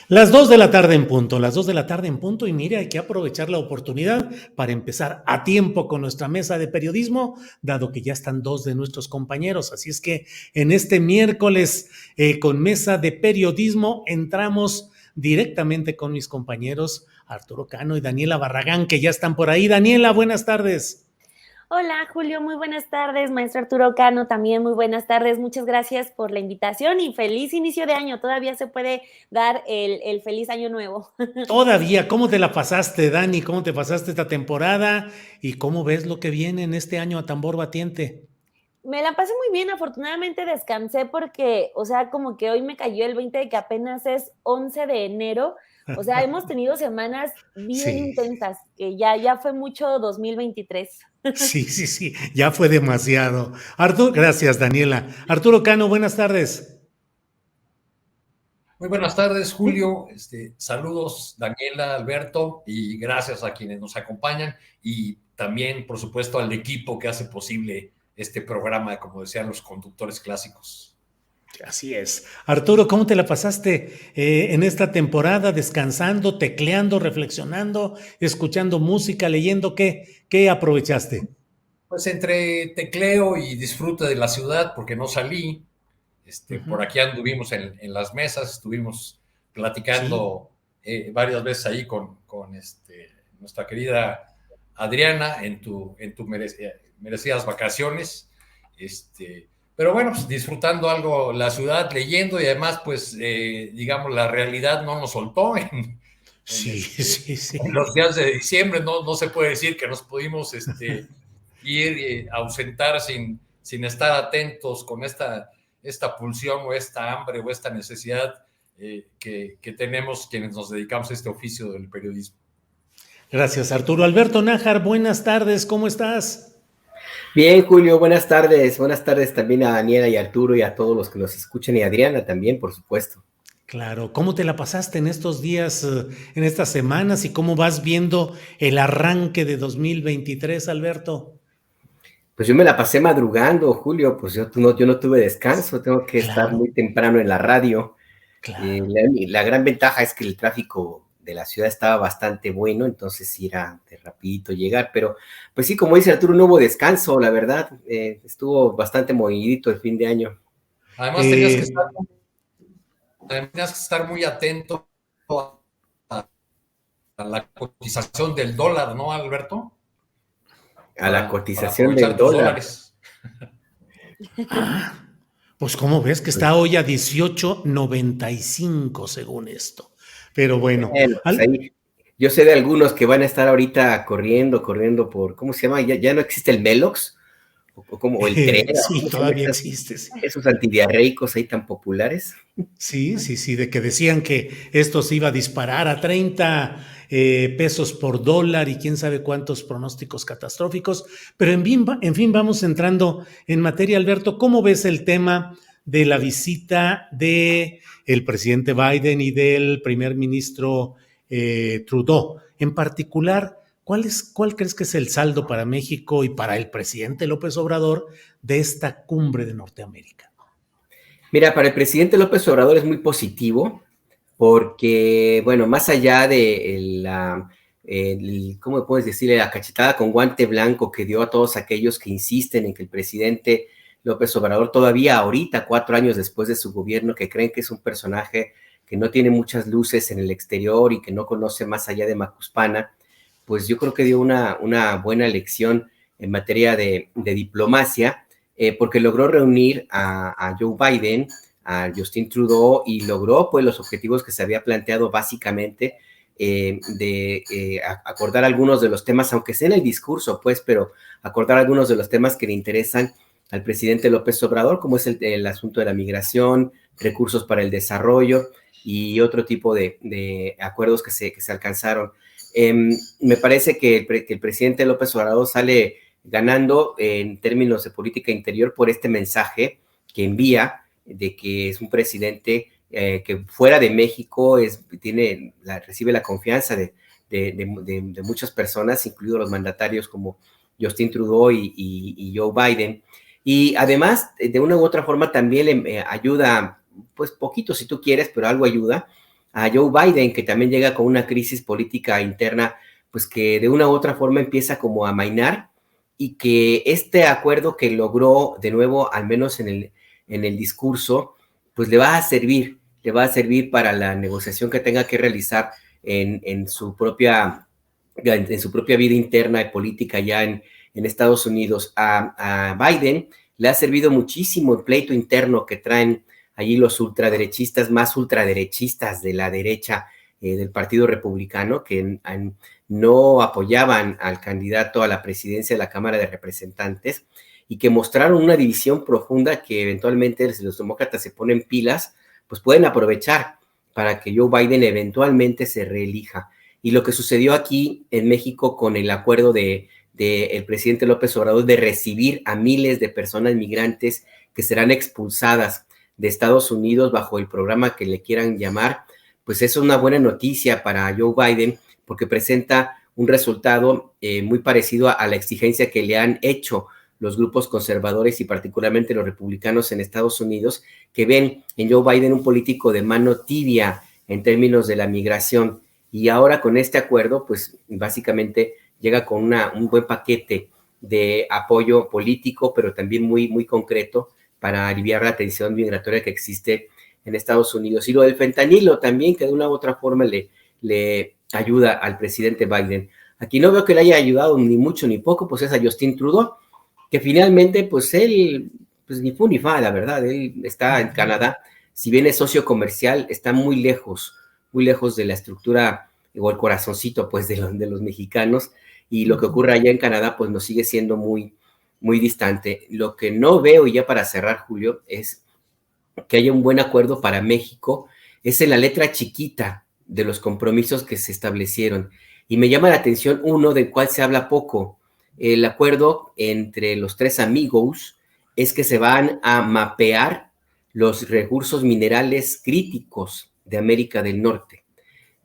Las 2 de la tarde en punto, las 2 de la tarde en punto y mire, hay que aprovechar la oportunidad para empezar a tiempo con nuestra mesa de periodismo, dado que ya están dos de nuestros compañeros. Así es que en este miércoles con mesa de periodismo entramos directamente con mis compañeros Arturo Cano y Daniela Barragán, que ya están por ahí. Daniela, buenas tardes. Hola Julio, muy buenas tardes. Maestro Arturo Cano, también muy buenas tardes. Muchas gracias por la invitación y feliz inicio de año. Todavía se puede dar el feliz año nuevo. Todavía, ¿cómo te la pasaste, Dani? ¿Cómo te pasaste esta temporada? ¿Y cómo ves lo que viene en este año a tambor batiente? Me la pasé muy bien, afortunadamente descansé porque, o sea, como que hoy me cayó el 20 de que apenas es 11 de enero. O sea, hemos tenido semanas bien Sí, intensas, que ya fue mucho 2023. sí, sí, sí, ya fue demasiado. Arturo, gracias, Daniela. Arturo Cano, buenas tardes. Muy buenas tardes, Julio. Saludos, Daniela, Alberto, y gracias a quienes nos acompañan y también, por supuesto, al equipo que hace posible este programa, como decían los conductores clásicos. Así es. Arturo, ¿cómo te la pasaste en esta temporada? ¿Descansando, tecleando, reflexionando, escuchando música, leyendo? ¿Qué aprovechaste? Pues entre tecleo y disfrute de la ciudad, porque no salí, por Ujú. aquí anduvimos en las mesas, estuvimos Sí. platicando varias veces ahí con nuestra querida Adriana en tu merecidas vacaciones. Pero bueno, pues disfrutando algo la ciudad, leyendo y además, pues, digamos, la realidad no nos soltó Sí, sí, en sí. los días de diciembre. No se puede decir que nos pudimos ir, ausentar sin estar atentos con esta pulsión o esta hambre o esta necesidad que tenemos quienes nos dedicamos a este oficio del periodismo. Gracias, Arturo. Alberto Nájar, buenas tardes, ¿cómo estás? Bien, Julio, buenas tardes. Buenas tardes también a Daniela y a Arturo y a todos los que nos escuchan y a Adriana también, por supuesto. Claro, ¿cómo te la pasaste en estos días, en estas semanas y cómo vas viendo el arranque de 2023, Alberto? Pues yo me la pasé madrugando, Julio, pues yo no tuve descanso, tengo que estar Claro, muy temprano en la radio. claro. La gran ventaja es que el tráfico de la ciudad estaba bastante bueno, entonces sí era de rapidito llegar, pero pues sí, como dice Arturo, no hubo descanso, la verdad, estuvo bastante movidito el fin de año. Además, Eh, tenías que estar muy atento a la cotización del dólar, ¿no, Alberto? A la Para cotización del aprovechar tus dólar. dólares. ah, pues cómo ves que está hoy a 18.95 según esto. Pero bueno, Bueno, pues ahí, yo sé de algunos que van a estar ahorita corriendo por, ¿cómo se llama? Ya no existe el Melox, o como o el Trera, sí, ¿cómo se llama todavía existe, sí. esos antidiarreicos ahí tan populares? Sí, sí, sí, de que decían que esto se iba a disparar a 30 pesos por dólar y quién sabe cuántos pronósticos catastróficos. Pero en fin, vamos entrando en materia, Alberto. ¿Cómo ves el tema de la visita de el presidente Biden y del primer ministro Trudeau? En particular, ¿cuál crees que es el saldo para México y para el presidente López Obrador de esta cumbre de Norteamérica? Mira, para el presidente López Obrador es muy positivo porque, bueno, más allá de ¿cómo puedes decirle? La cachetada con guante blanco que dio a todos aquellos que insisten en que el presidente López Obrador todavía ahorita, 4 años después de su gobierno, que creen que es un personaje que no tiene muchas luces en el exterior y que no conoce más allá de Macuspana, pues yo creo que dio una buena lección en materia de diplomacia, porque logró reunir a Joe Biden, a Justin Trudeau, y logró pues los objetivos que se había planteado básicamente, acordar algunos de los temas, aunque sea en el discurso, pues, pero acordar algunos de los temas que le interesan al presidente López Obrador, como es el asunto de la migración, recursos para el desarrollo y otro tipo de acuerdos que se alcanzaron. Me parece que el presidente López Obrador sale ganando en términos de política interior por este mensaje que envía de que es un presidente que fuera de México recibe la confianza de muchas personas, incluidos los mandatarios como Justin Trudeau y Joe Biden. Y además, de una u otra forma, también le ayuda, pues poquito si tú quieres, pero algo ayuda a Joe Biden, que también llega con una crisis política interna, pues que de una u otra forma empieza como a amainar, y que este acuerdo que logró de nuevo, al menos en el discurso, pues le va a servir para la negociación que tenga que realizar en su propia vida interna y política ya en Estados Unidos. A Biden le ha servido muchísimo el pleito interno que traen allí los ultraderechistas, más ultraderechistas de la derecha del Partido Republicano, que no apoyaban al candidato a la presidencia de la Cámara de Representantes, y que mostraron una división profunda que eventualmente, si los demócratas se ponen pilas, pues pueden aprovechar para que Joe Biden eventualmente se reelija. Y lo que sucedió aquí en México con el acuerdo del presidente López Obrador de recibir a miles de personas migrantes que serán expulsadas de Estados Unidos bajo el programa que le quieran llamar, pues eso es una buena noticia para Joe Biden, porque presenta un resultado muy parecido a la exigencia que le han hecho los grupos conservadores y particularmente los republicanos en Estados Unidos, que ven en Joe Biden un político de mano tibia en términos de la migración. Y ahora con este acuerdo, pues básicamente llega con un buen paquete de apoyo político, pero también muy, muy concreto para aliviar la tensión migratoria que existe en Estados Unidos. Y lo del fentanilo también, que de una u otra forma le ayuda al presidente Biden. Aquí no veo que le haya ayudado ni mucho ni poco, pues es a Justin Trudeau, que finalmente, pues él, pues ni fu ni fa, la verdad, él está en Canadá, si bien es socio comercial, está muy lejos de la estructura o el corazoncito, pues, de los mexicanos, y lo que ocurre allá en Canadá, pues, nos sigue siendo muy, muy distante. Lo que no veo, y ya para cerrar, Julio, es que haya un buen acuerdo para México, es en la letra chiquita de los compromisos que se establecieron, y me llama la atención uno del cual se habla poco. El acuerdo entre los tres amigos es que se van a mapear los recursos minerales críticos de América del Norte.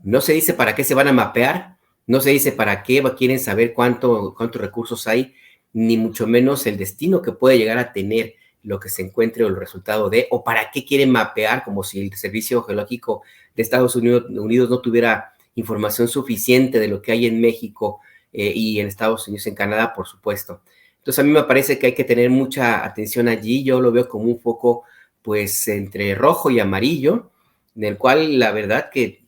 No se dice para qué se van a mapear, no se dice para qué quieren saber cuántos recursos hay, ni mucho menos el destino que puede llegar a tener lo que se encuentre o el resultado de, o para qué quieren mapear, como si el Servicio Geológico de Estados Unidos no tuviera información suficiente de lo que hay en México y en Estados Unidos, en Canadá, por supuesto. Entonces a mí me parece que hay que tener mucha atención allí. Yo lo veo como un foco, pues, entre rojo y amarillo, en el cual la verdad que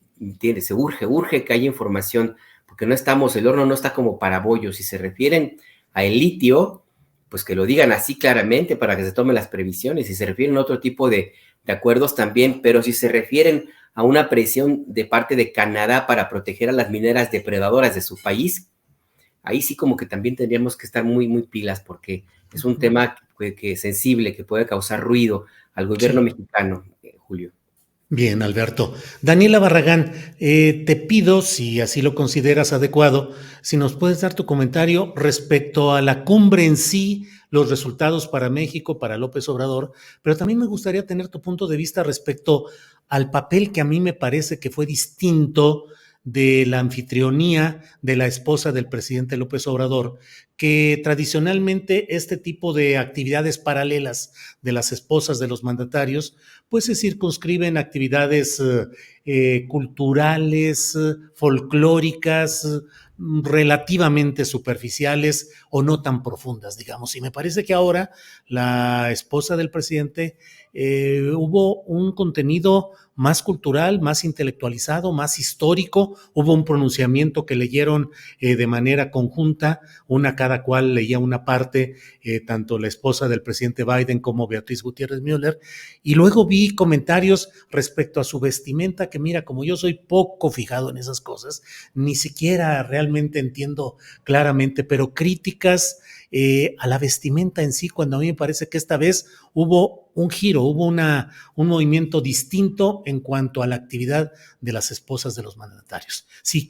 se urge que haya información, porque el horno no está como para bollos. Si se refieren a el litio, pues que lo digan así claramente para que se tomen las previsiones. Si se refieren a otro tipo de acuerdos también, pero si se refieren a una presión de parte de Canadá para proteger a las mineras depredadoras de su país, ahí sí como que también tendríamos que estar muy, muy pilas, porque es un tema que sensible, que puede causar ruido al gobierno mexicano, Julio. Bien, Alberto. Daniela Barragán, te pido, si así lo consideras adecuado, si nos puedes dar tu comentario respecto a la cumbre en sí, los resultados para México, para López Obrador, pero también me gustaría tener tu punto de vista respecto al papel que a mí me parece que fue distinto de la anfitrionía de la esposa del presidente López Obrador, que tradicionalmente este tipo de actividades paralelas de las esposas de los mandatarios pues se circunscriben a actividades culturales, folclóricas, relativamente superficiales o no tan profundas, digamos. Y me parece que ahora la esposa del presidente hubo un contenido más cultural, más intelectualizado, más histórico. Hubo un pronunciamiento que leyeron de manera conjunta, cada cual leía una parte, tanto la esposa del presidente Biden como Beatriz Gutiérrez Müller, y luego vi comentarios respecto a su vestimenta, que mira, como yo soy poco fijado en esas cosas, ni siquiera realmente entiendo claramente, pero críticas a la vestimenta en sí, cuando a mí me parece que esta vez hubo un giro, hubo un movimiento distinto en cuanto a la actividad de las esposas de los mandatarios. Si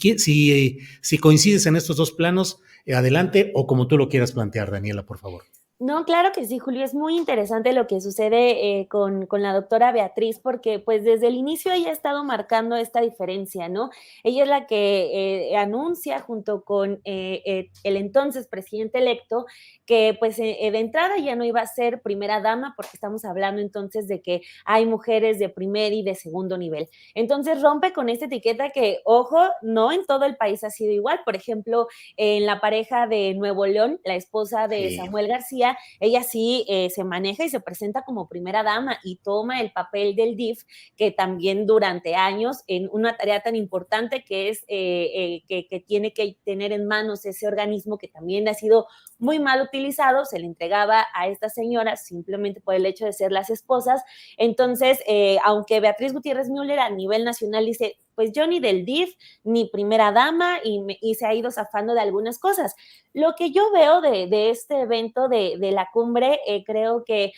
coincides en estos dos planos, adelante, o como tú lo quieras plantear, Daniela, por favor. No, claro que sí, Julio. Es muy interesante lo que sucede con la doctora Beatriz, porque pues desde el inicio ella ha estado marcando esta diferencia, ¿no? Ella es la que anuncia junto con el entonces presidente electo que pues de entrada ya no iba a ser primera dama, porque estamos hablando entonces de que hay mujeres de primer y de segundo nivel. Entonces rompe con esta etiqueta que, ojo, no en todo el país ha sido igual. Por ejemplo, en la pareja de Nuevo León, la esposa de Sí. Samuel García, ella sí se maneja y se presenta como primera dama y toma el papel del DIF, que también durante años, en una tarea tan importante que es que tiene que tener en manos ese organismo que también ha sido muy mal utilizado, se le entregaba a estas señoras simplemente por el hecho de ser las esposas. Entonces, aunque Beatriz Gutiérrez Müller a nivel nacional dice, pues yo ni del DIF, ni primera dama, y se ha ido zafando de algunas cosas. Lo que yo veo de este evento de la cumbre, creo que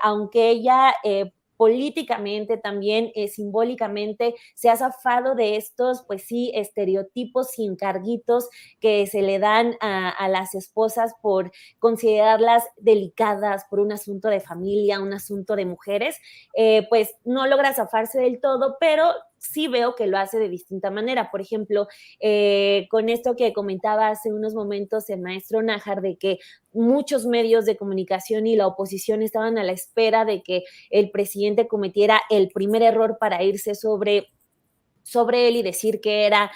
aunque ella políticamente, también simbólicamente, se ha zafado de estos, pues sí, estereotipos y encarguitos que se le dan a las esposas por considerarlas delicadas, por un asunto de familia, un asunto de mujeres, pues no logra zafarse del todo, pero sí veo que lo hace de distinta manera. Por ejemplo, con esto que comentaba hace unos momentos el maestro Nájar, de que muchos medios de comunicación y la oposición estaban a la espera de que el presidente cometiera el primer error para irse sobre él y decir que era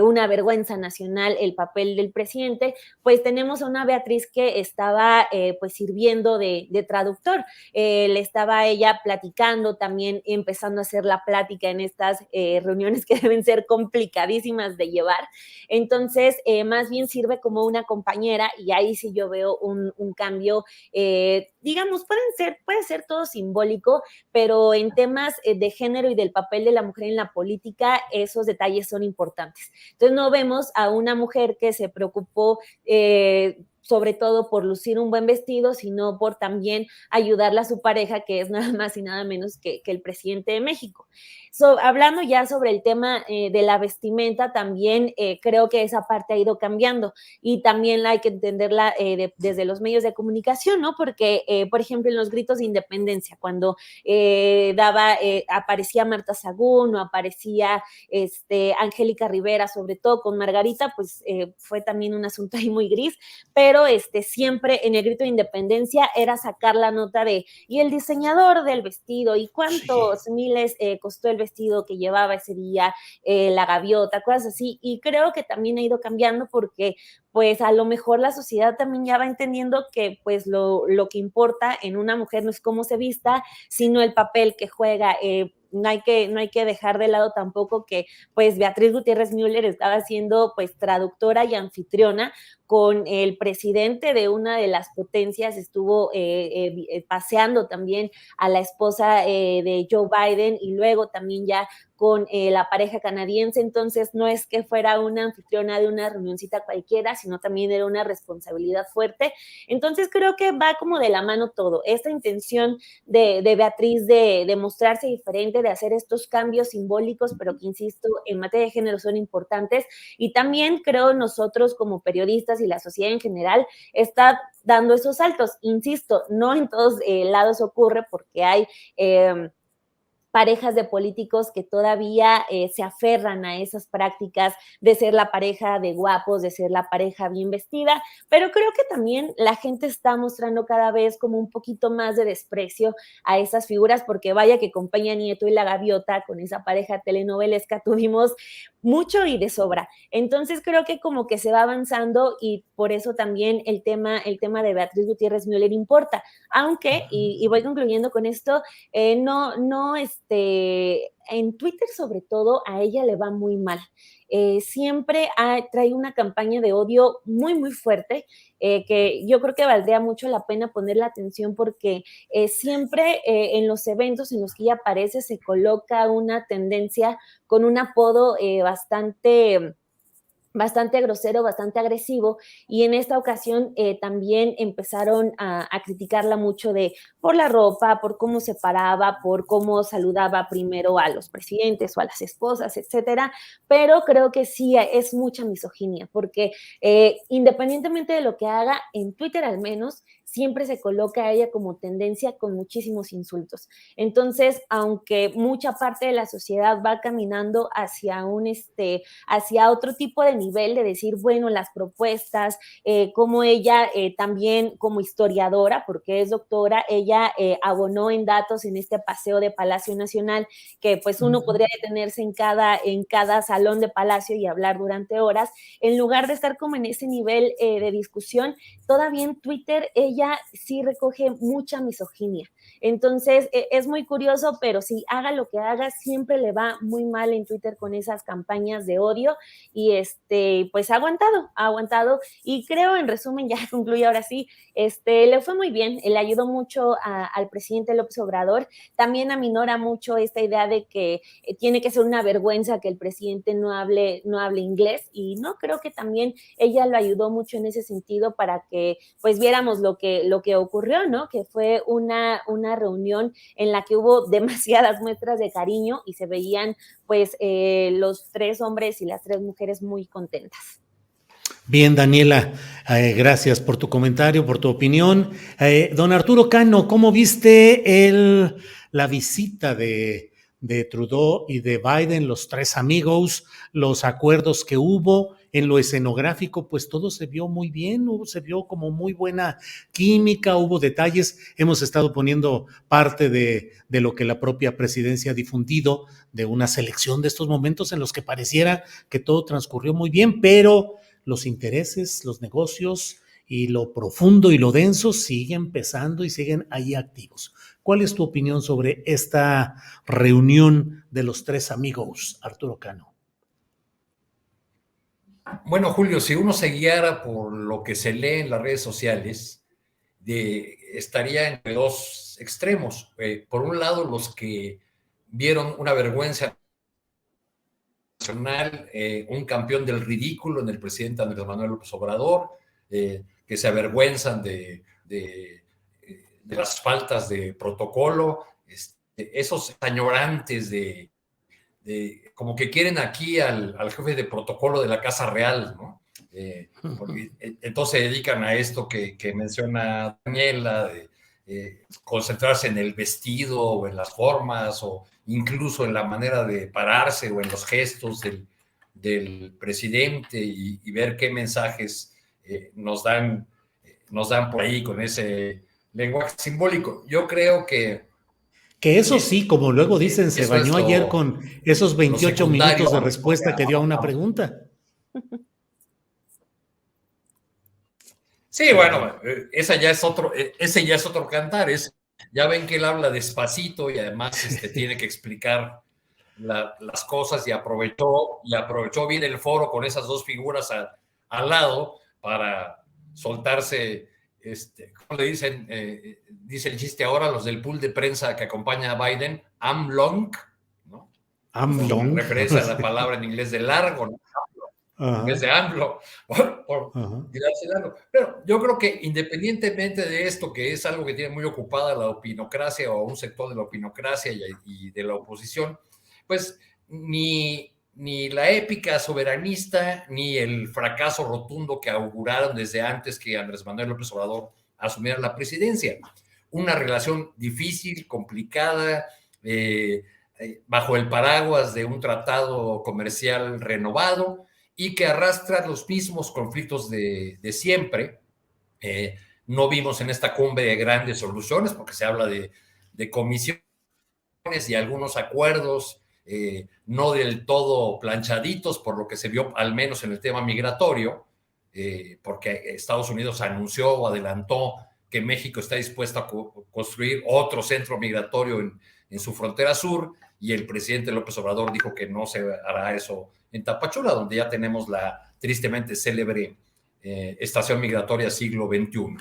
una vergüenza nacional el papel del presidente, pues tenemos a una Beatriz que estaba pues sirviendo de traductor. Le estaba ella platicando, también empezando a hacer la plática en estas reuniones que deben ser complicadísimas de llevar. Entonces, más bien sirve como una compañera, y ahí sí yo veo un cambio, digamos, puede ser todo simbólico, pero en temas de género y del papel de la mujer en la política, esos detalles son importantes. Entonces no vemos a una mujer que se preocupó sobre todo por lucir un buen vestido, sino por también ayudarle a su pareja, que es nada más y nada menos que el presidente de México. Hablando ya sobre el tema de la vestimenta, también creo que esa parte ha ido cambiando, y también hay que entenderla desde los medios de comunicación, ¿no? Porque, por ejemplo, en los gritos de independencia, cuando aparecía Marta Sagún o aparecía Angélica Rivera, sobre todo con Margarita, pues fue también un asunto ahí muy gris, pero siempre en el grito de independencia era sacar la nota de, y el diseñador del vestido, y cuántos miles costó el vestido que llevaba ese día, la gaviota, cosas así, y creo que también ha ido cambiando porque pues a lo mejor la sociedad también ya va entendiendo que pues lo que importa en una mujer no es cómo se vista, sino el papel que juega. No hay que dejar de lado tampoco que pues Beatriz Gutiérrez Müller estaba siendo pues traductora y anfitriona con el presidente de una de las potencias, estuvo paseando también a la esposa de Joe Biden, y luego también ya con la pareja canadiense. Entonces no es que fuera una anfitriona de una reunioncita cualquiera, sino también era una responsabilidad fuerte. Entonces creo que va como de la mano todo, esta intención de Beatriz de mostrarse diferente, de hacer estos cambios simbólicos, pero que, insisto, en materia de género son importantes, y también creo nosotros como periodistas y la sociedad en general está dando esos saltos. Insisto, no en todos lados ocurre, porque hay parejas de políticos que todavía se aferran a esas prácticas de ser la pareja de guapos, de ser la pareja bien vestida, pero creo que también la gente está mostrando cada vez como un poquito más de desprecio a esas figuras, porque vaya que con Peña Nieto y la Gaviota, con esa pareja telenovelesca, tuvimos mucho y de sobra. Entonces creo que como que se va avanzando, y por eso también el tema de Beatriz Gutiérrez Müller importa, aunque, y voy concluyendo con esto, en Twitter sobre todo a ella le va muy mal. Siempre trae una campaña de odio muy, muy fuerte, que yo creo que valdría mucho la pena ponerle atención, porque siempre en los eventos en los que ella aparece se coloca una tendencia con un apodo bastante grosero, bastante agresivo, y en esta ocasión también empezaron a criticarla mucho por la ropa, por cómo se paraba, por cómo saludaba primero a los presidentes o a las esposas, etcétera, pero creo que sí es mucha misoginia, porque independientemente de lo que haga, en Twitter al menos, siempre se coloca a ella como tendencia con muchísimos insultos. Entonces, aunque mucha parte de la sociedad va caminando hacia hacia otro tipo de nivel de decir, bueno, las propuestas, como ella también como historiadora, porque es doctora, ella abonó en datos en este paseo de Palacio Nacional, que pues uno podría detenerse en cada salón de Palacio y hablar durante horas, en lugar de estar como en ese nivel de discusión, todavía en Twitter ella sí recoge mucha misoginia. Entonces, es muy curioso, pero sí, haga lo que haga, siempre le va muy mal en Twitter con esas campañas de odio y pues ha aguantado y creo, en resumen, ya concluyo ahora sí, le fue muy bien, le ayudó mucho al presidente López Obrador, también aminora mucho esta idea de que tiene que ser una vergüenza que el presidente no hable inglés y no, creo que también ella lo ayudó mucho en ese sentido para que pues viéramos lo que ocurrió, ¿no? Que fue una reunión en la que hubo demasiadas muestras de cariño y se veían pues los 3 hombres y las 3 mujeres muy contentas. Bien, Daniela, gracias por tu comentario, por tu opinión. Don Arturo Cano, ¿cómo viste la visita de Trudeau y de Biden, los 3 amigos, los acuerdos que hubo? En lo escenográfico, pues todo se vio muy bien, se vio como muy buena química, hubo detalles, hemos estado poniendo parte de lo que la propia presidencia ha difundido, de una selección de estos momentos en los que pareciera que todo transcurrió muy bien, pero los intereses, los negocios y lo profundo y lo denso siguen pesando y siguen ahí activos. ¿Cuál es tu opinión sobre esta reunión de los 3 amigos, Arturo Cano? Bueno, Julio, si uno se guiara por lo que se lee en las redes sociales, estaría entre 2 extremos. Por un lado, los que vieron una vergüenza nacional, un campeón del ridículo en el presidente Andrés Manuel López Obrador, que se avergüenzan de las faltas de protocolo, esos añorantes como que quieren aquí al jefe de protocolo de la Casa Real, ¿no? Entonces se dedican a esto que menciona Daniela, de concentrarse en el vestido o en las formas o incluso en la manera de pararse o en los gestos del presidente y ver qué mensajes nos dan por ahí con ese lenguaje simbólico. Yo creo que eso sí, como luego dicen, se bañó ayer con esos 28 minutos de respuesta que dio a una pregunta. Sí, bueno, ese ya es otro cantar. Ya ven que él habla despacito y además tiene que explicar las cosas y aprovechó bien el foro con esas 2 figuras al lado para soltarse, ¿cómo le dicen? Dice el chiste ahora, los del pool de prensa que acompaña a Biden, AMLONG, ¿no? AMLONG. Referencia a la palabra en inglés de largo, ¿no? En vez de AMLO, por tirarse largo. Pero yo creo que independientemente de esto, que es algo que tiene muy ocupada la opinocracia o un sector de la opinocracia y de la oposición, pues ni la épica soberanista, ni el fracaso rotundo que auguraron desde antes que Andrés Manuel López Obrador asumiera la presidencia. Una relación difícil, complicada, bajo el paraguas de un tratado comercial renovado y que arrastra los mismos conflictos de siempre. No vimos en esta cumbre grandes soluciones porque se habla de comisiones y algunos acuerdos no del todo planchaditos, por lo que se vio al menos en el tema migratorio, porque Estados Unidos anunció o adelantó que México está dispuesto a construir otro centro migratorio en su frontera sur, y el presidente López Obrador dijo que no se hará eso en Tapachula, donde ya tenemos la tristemente célebre estación migratoria siglo XXI.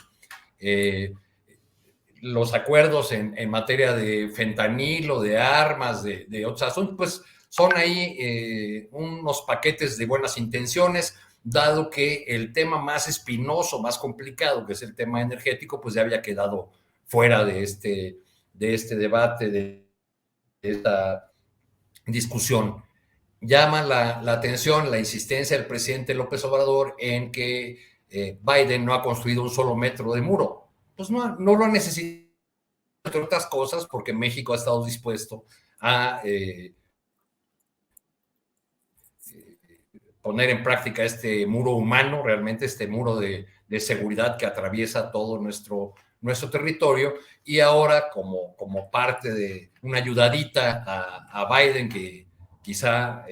Los acuerdos en materia de fentanilo, de armas, de otros asuntos, pues son ahí unos paquetes de buenas intenciones, dado que el tema más espinoso, más complicado, que es el tema energético, pues ya había quedado fuera de este debate, de esta discusión. Llama la atención la insistencia del presidente López Obrador en que Biden no ha construido un solo metro de muro. pues no lo necesita, entre otras cosas, porque México ha estado dispuesto a poner en práctica este muro humano, realmente este muro de seguridad que atraviesa todo nuestro territorio, y ahora como parte de una ayudadita a Biden, que quizá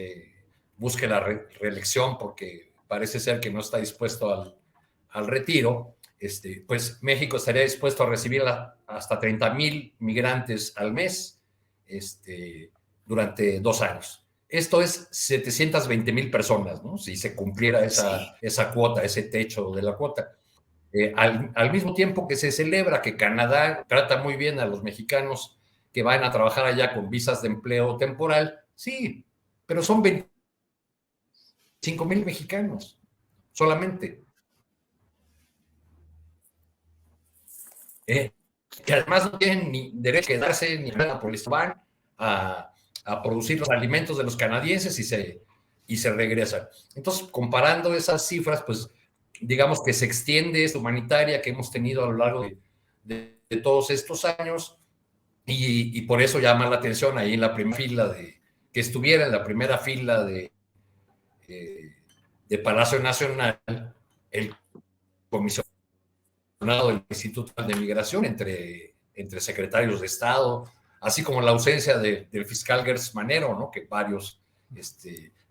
busque la reelección porque parece ser que no está dispuesto al retiro, pues México estaría dispuesto a recibir hasta 30,000 migrantes al mes durante 2 años. Esto es 720,000 personas, ¿no? Si se cumpliera esa cuota, ese techo de la cuota. Al mismo tiempo que se celebra que Canadá trata muy bien a los mexicanos que van a trabajar allá con visas de empleo temporal, sí, pero son 25,000 mexicanos solamente. Que además no tienen ni derecho a quedarse ni nada por esto, van a producir los alimentos de los canadienses y se regresan. Entonces, comparando esas cifras, pues digamos que se extiende esta humanitaria que hemos tenido a lo largo de todos estos años, y por eso llama la atención ahí en la primera fila que estuviera en la primera fila de Palacio Nacional el comisionado del Instituto de Migración entre secretarios de Estado, así como la ausencia del fiscal Gertz Manero, ¿no? Que varios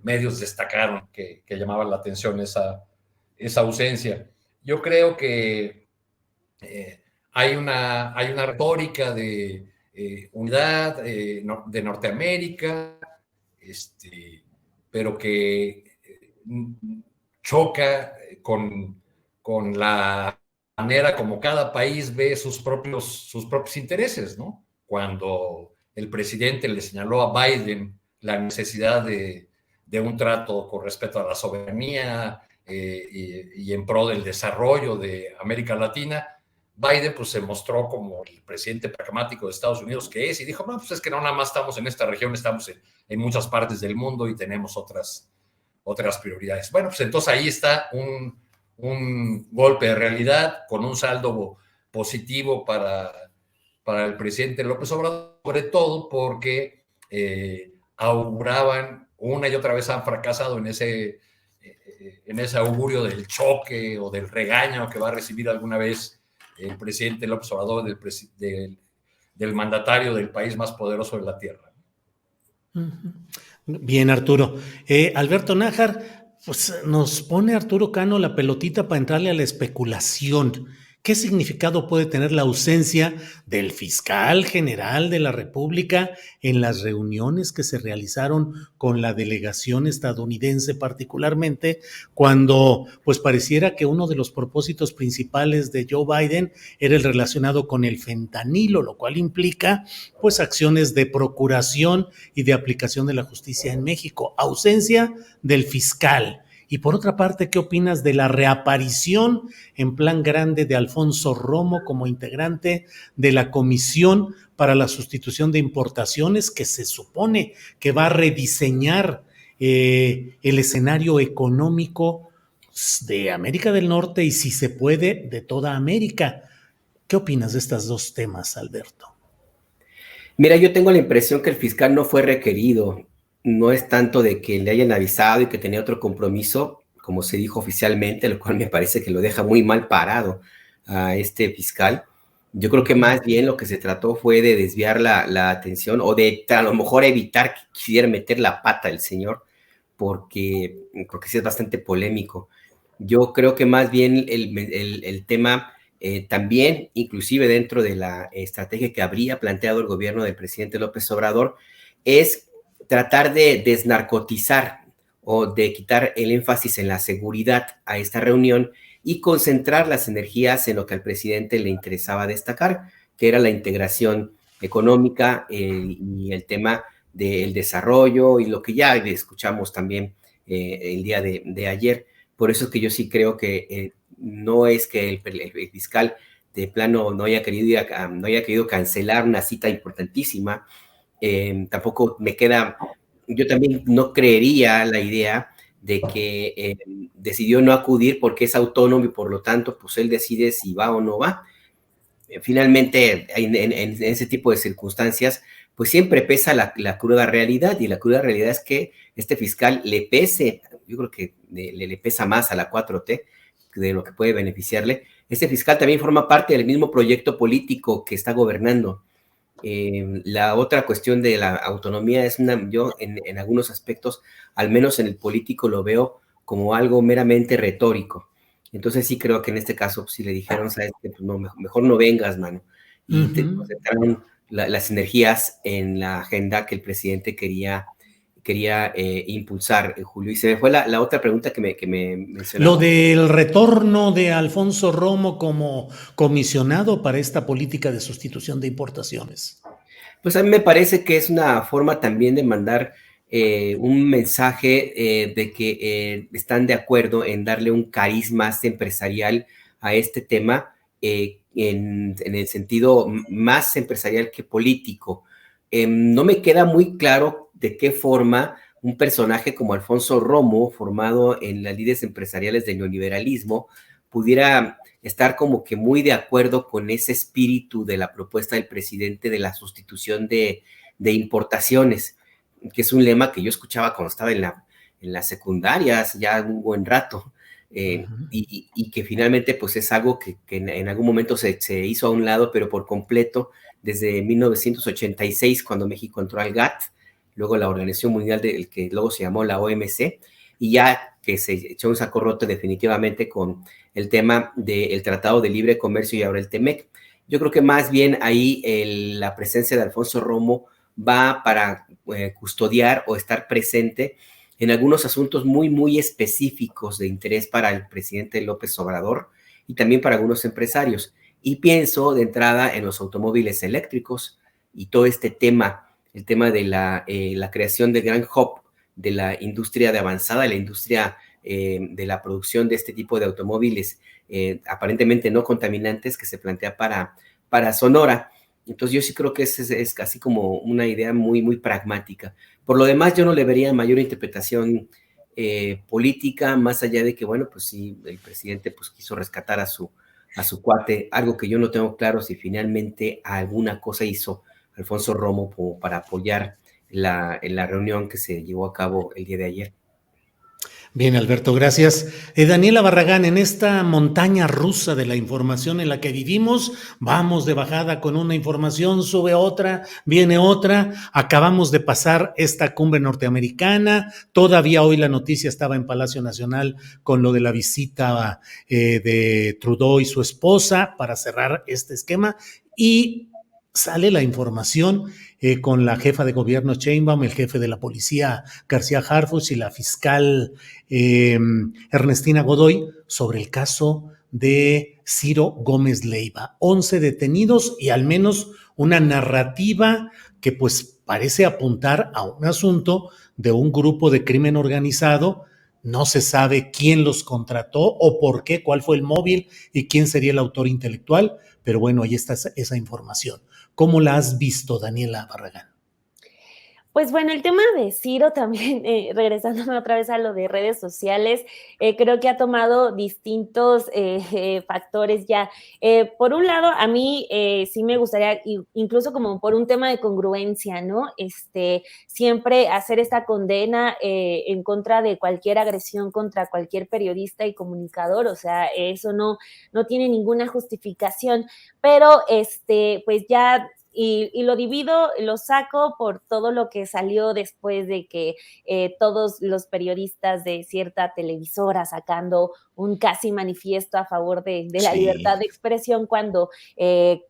medios destacaron que llamaban la atención esa ausencia. Yo creo que hay una retórica de unidad de Norteamérica, pero que choca con la manera como cada país ve sus propios intereses, ¿no? Cuando el presidente le señaló a Biden la necesidad de un trato con respecto a la soberanía y en pro del desarrollo de América Latina, Biden pues se mostró como el presidente pragmático de Estados Unidos que es, y dijo, no, pues es que no nada más estamos en esta región, estamos en muchas partes del mundo y tenemos otras prioridades. Bueno, pues entonces ahí está un golpe de realidad con un saldo positivo para el presidente López Obrador, sobre todo porque auguraban, una y otra vez han fracasado en ese augurio del choque o del regaño que va a recibir alguna vez el presidente López Obrador del mandatario del país más poderoso de la tierra. Bien, Arturo. Alberto Nájar, pues nos pone Arturo Cano la pelotita para entrarle a la especulación. ¿Qué significado puede tener la ausencia del fiscal general de la República en las reuniones que se realizaron con la delegación estadounidense particularmente, cuando pues pareciera que uno de los propósitos principales de Joe Biden era el relacionado con el fentanilo, lo cual implica pues acciones de procuración y de aplicación de la justicia en México? Ausencia del fiscal. Y por otra parte, ¿qué opinas de la reaparición en plan grande de Alfonso Romo como integrante de la Comisión para la Sustitución de Importaciones, que se supone que va a rediseñar el escenario económico de América del Norte y, si se puede, de toda América? ¿Qué opinas de estos dos temas, Alberto? Mira, yo tengo la impresión que el fiscal no fue requerido. No es tanto de que le hayan avisado y que tenía otro compromiso, como se dijo oficialmente, lo cual me parece que lo deja muy mal parado a este fiscal. Yo creo que más bien lo que se trató fue de desviar la atención, o de a lo mejor evitar que quisiera meter la pata el señor, porque sí es bastante polémico. Yo creo que más bien el tema también, inclusive dentro de la estrategia que habría planteado el gobierno del presidente López Obrador, es tratar de desnarcotizar o de quitar el énfasis en la seguridad a esta reunión y concentrar las energías en lo que al presidente le interesaba destacar, que era la integración económica y el tema del desarrollo y lo que ya escuchamos también el día de ayer. Por eso es que yo sí creo que no es que el fiscal de plano no haya querido cancelar una cita importantísima. Tampoco me queda, yo también no creería la idea de que decidió no acudir porque es autónomo y por lo tanto pues él decide si va o no va. finalmente en ese tipo de circunstancias, pues siempre pesa la cruda realidad, y la cruda realidad es que este fiscal le pese, yo creo que le pesa más a la 4T de lo que puede beneficiarle. Este fiscal también forma parte del mismo proyecto político que está gobernando. La otra cuestión de la autonomía es yo en algunos aspectos, al menos en el político, lo veo como algo meramente retórico. Entonces sí creo que en este caso, si le dijeron, sabes que pues no, mejor no vengas, mano, y te concentraron las energías en la agenda que el presidente quería impulsar, Julio. Y se me fue la otra pregunta que me mencionaba. Lo del retorno de Alfonso Romo como comisionado para esta política de sustitución de importaciones. Pues a mí me parece que es una forma también de mandar un mensaje de que están de acuerdo en darle un cariz más empresarial a este tema, en el sentido más empresarial que político. No me queda muy claro de qué forma un personaje como Alfonso Romo, formado en las líderes empresariales del neoliberalismo, pudiera estar como que muy de acuerdo con ese espíritu de la propuesta del presidente de la sustitución de importaciones, que es un lema que yo escuchaba cuando estaba en la secundaria, hace ya un buen rato, y que finalmente pues es algo que en algún momento se hizo a un lado, pero por completo, desde 1986, cuando México entró al GATT, luego la Organización Mundial, que luego se llamó la OMC, y ya que se echó un saco roto definitivamente con el tema del Tratado de Libre Comercio y ahora el TEMEC. Yo creo que más bien ahí la presencia de Alfonso Romo va para custodiar o estar presente en algunos asuntos muy, muy específicos de interés para el presidente López Obrador y también para algunos empresarios. Y pienso de entrada en los automóviles eléctricos y todo este tema, el tema de la creación de gran hub de la industria de avanzada, la industria de la producción de este tipo de automóviles aparentemente no contaminantes que se plantea para Sonora. Entonces yo sí creo que es casi como una idea muy, muy pragmática. Por lo demás, yo no le vería mayor interpretación política, más allá de que, bueno, pues sí, el presidente pues quiso rescatar a su cuate, algo que yo no tengo claro si finalmente alguna cosa hizo Alfonso Romo como para apoyar en la reunión que se llevó a cabo el día de ayer. Bien, Alberto, gracias. Daniela Barragán, en esta montaña rusa de la información en la que vivimos, vamos de bajada con una información, sube otra, viene otra, acabamos de pasar esta cumbre norteamericana, todavía hoy la noticia estaba en Palacio Nacional con lo de la visita de Trudeau y su esposa para cerrar este esquema, y sale la información con la jefa de gobierno Sheinbaum, el jefe de la policía García Harfuch y la fiscal Ernestina Godoy sobre el caso de Ciro Gómez Leiva. 11 detenidos y al menos una narrativa que pues parece apuntar a un asunto de un grupo de crimen organizado. No se sabe quién los contrató o por qué, cuál fue el móvil y quién sería el autor intelectual, pero bueno, ahí está esa información. ¿Cómo la has visto, Daniela Barragán? Pues bueno, el tema de Ciro también, regresándome otra vez a lo de redes sociales, creo que ha tomado distintos factores ya. Por un lado, a mí sí me gustaría, incluso como por un tema de congruencia, ¿no? Siempre hacer esta condena en contra de cualquier agresión contra cualquier periodista y comunicador, o sea, eso no tiene ninguna justificación, pero pues ya. Y lo divido, lo saco por todo lo que salió después de que todos los periodistas de cierta televisora sacando un casi manifiesto a favor de la libertad de expresión, cuando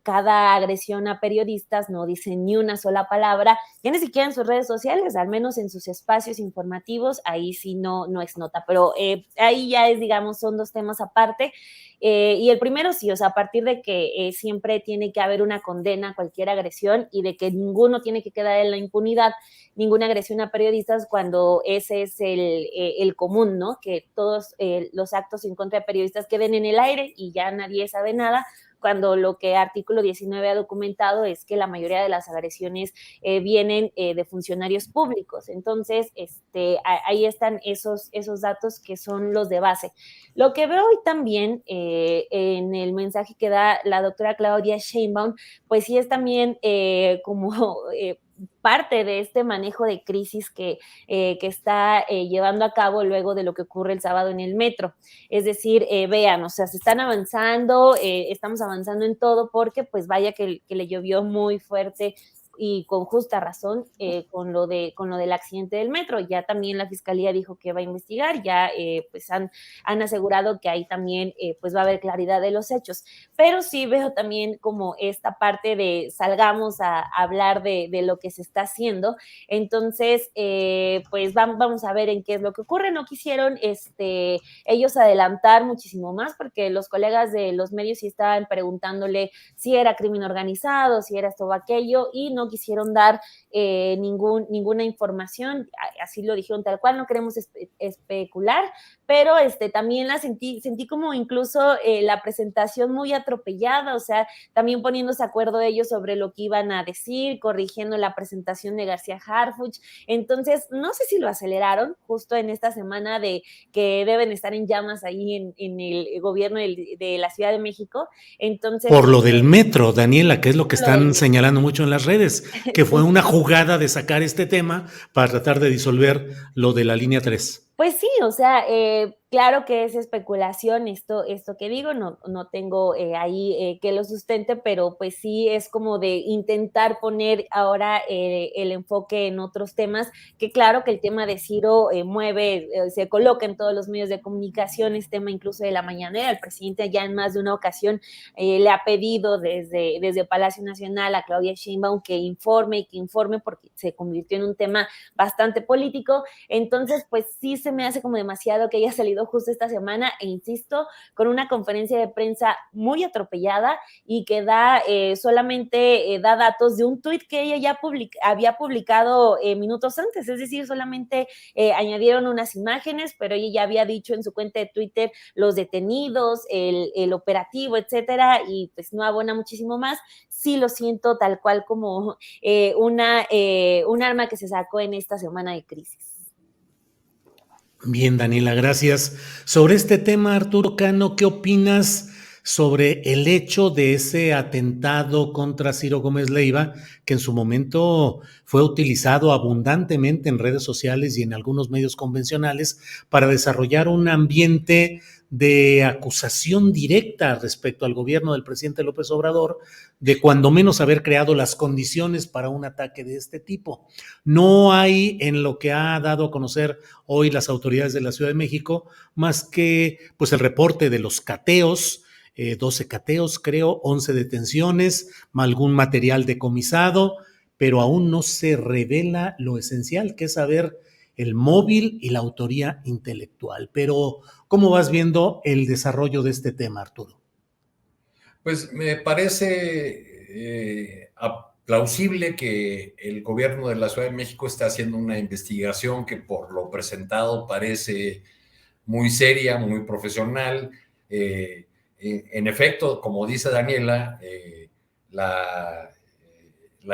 cada agresión a periodistas no dicen ni una sola palabra, ya ni siquiera en sus redes sociales, al menos en sus espacios informativos, ahí sí no es nota, pero ahí ya es, digamos, son dos temas aparte. Y el primero sí, o sea, a partir de que siempre tiene que haber una condena a cualquier agresión y de que ninguno tiene que quedar en la impunidad, ninguna agresión a periodistas, cuando ese es el común, ¿no? Que todos los actos en contra de periodistas queden en el aire y ya nadie sabe nada, cuando lo que artículo 19 ha documentado es que la mayoría de las agresiones vienen de funcionarios públicos. Entonces, ahí están esos datos que son los de base. Lo que veo hoy también en el mensaje que da la doctora Claudia Sheinbaum, pues sí es también como parte de este manejo de crisis que está llevando a cabo luego de lo que ocurre el sábado en el metro. Es decir, vean, o sea, se están avanzando, estamos avanzando en todo porque pues vaya que le llovió muy fuerte y con justa razón con lo del accidente del metro. Ya también la fiscalía dijo que va a investigar, ya pues han asegurado que ahí también pues va a haber claridad de los hechos. Pero sí veo también como esta parte de salgamos a hablar de lo que se está haciendo. Entonces, pues vamos a ver en qué es lo que ocurre. No quisieron ellos adelantar muchísimo más porque los colegas de los medios sí estaban preguntándole si era crimen organizado, si era esto o aquello, y no quisieron dar ninguna información, así lo dijeron tal cual, no queremos especular, pero también la sentí como incluso la presentación muy atropellada, o sea, también poniéndose de acuerdo ellos sobre lo que iban a decir, corrigiendo la presentación de García Harfuch. Entonces, no sé si lo aceleraron justo en esta semana de que deben estar en llamas ahí en el gobierno de la Ciudad de México. Entonces, por lo del metro, Daniela, que es lo que están señalando mucho en las redes, que fue una jugada de sacar este tema para tratar de disolver lo de la línea 3. Pues sí, o sea, claro que es especulación esto que digo, no tengo ahí que lo sustente, pero pues sí es como de intentar poner ahora el enfoque en otros temas, que claro que el tema de Ciro mueve, se coloca en todos los medios de comunicación, es tema incluso de la mañanera. El presidente ya en más de una ocasión le ha pedido desde Palacio Nacional a Claudia Sheinbaum que informe porque se convirtió en un tema bastante político. Entonces, pues sí se me hace como demasiado que haya salido justo esta semana, e insisto, con una conferencia de prensa muy atropellada y que solamente da datos de un tuit que ella ya había publicado minutos antes, es decir, solamente añadieron unas imágenes, pero ella ya había dicho en su cuenta de Twitter los detenidos, el operativo, etcétera, y pues no abona muchísimo más. Sí lo siento tal cual como un arma que se sacó en esta semana de crisis. Bien, Daniela, gracias. Sobre este tema, Arturo Cano, ¿qué opinas sobre el hecho de ese atentado contra Ciro Gómez Leiva, que en su momento fue utilizado abundantemente en redes sociales y en algunos medios convencionales para desarrollar un ambiente de acusación directa respecto al gobierno del presidente López Obrador, de cuando menos haber creado las condiciones para un ataque de este tipo? No hay en lo que ha dado a conocer hoy las autoridades de la Ciudad de México más que pues el reporte de los cateos, 12 cateos creo, 11 detenciones, algún material decomisado, pero aún no se revela lo esencial, que es saber el móvil y la autoría intelectual. Pero, ¿cómo vas viendo el desarrollo de este tema, Arturo? Pues me parece plausible que el gobierno de la Ciudad de México está haciendo una investigación que por lo presentado parece muy seria, muy profesional. En efecto, como dice Daniela, la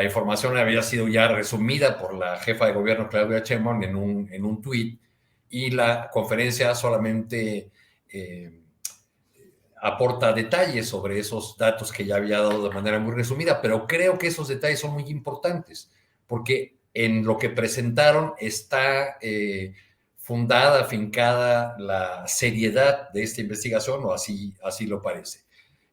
información había sido ya resumida por la jefa de gobierno Claudia Sheinbaum en un tuit, y la conferencia solamente aporta detalles sobre esos datos que ya había dado de manera muy resumida, pero creo que esos detalles son muy importantes, porque en lo que presentaron está fundada, afincada la seriedad de esta investigación, o así lo parece.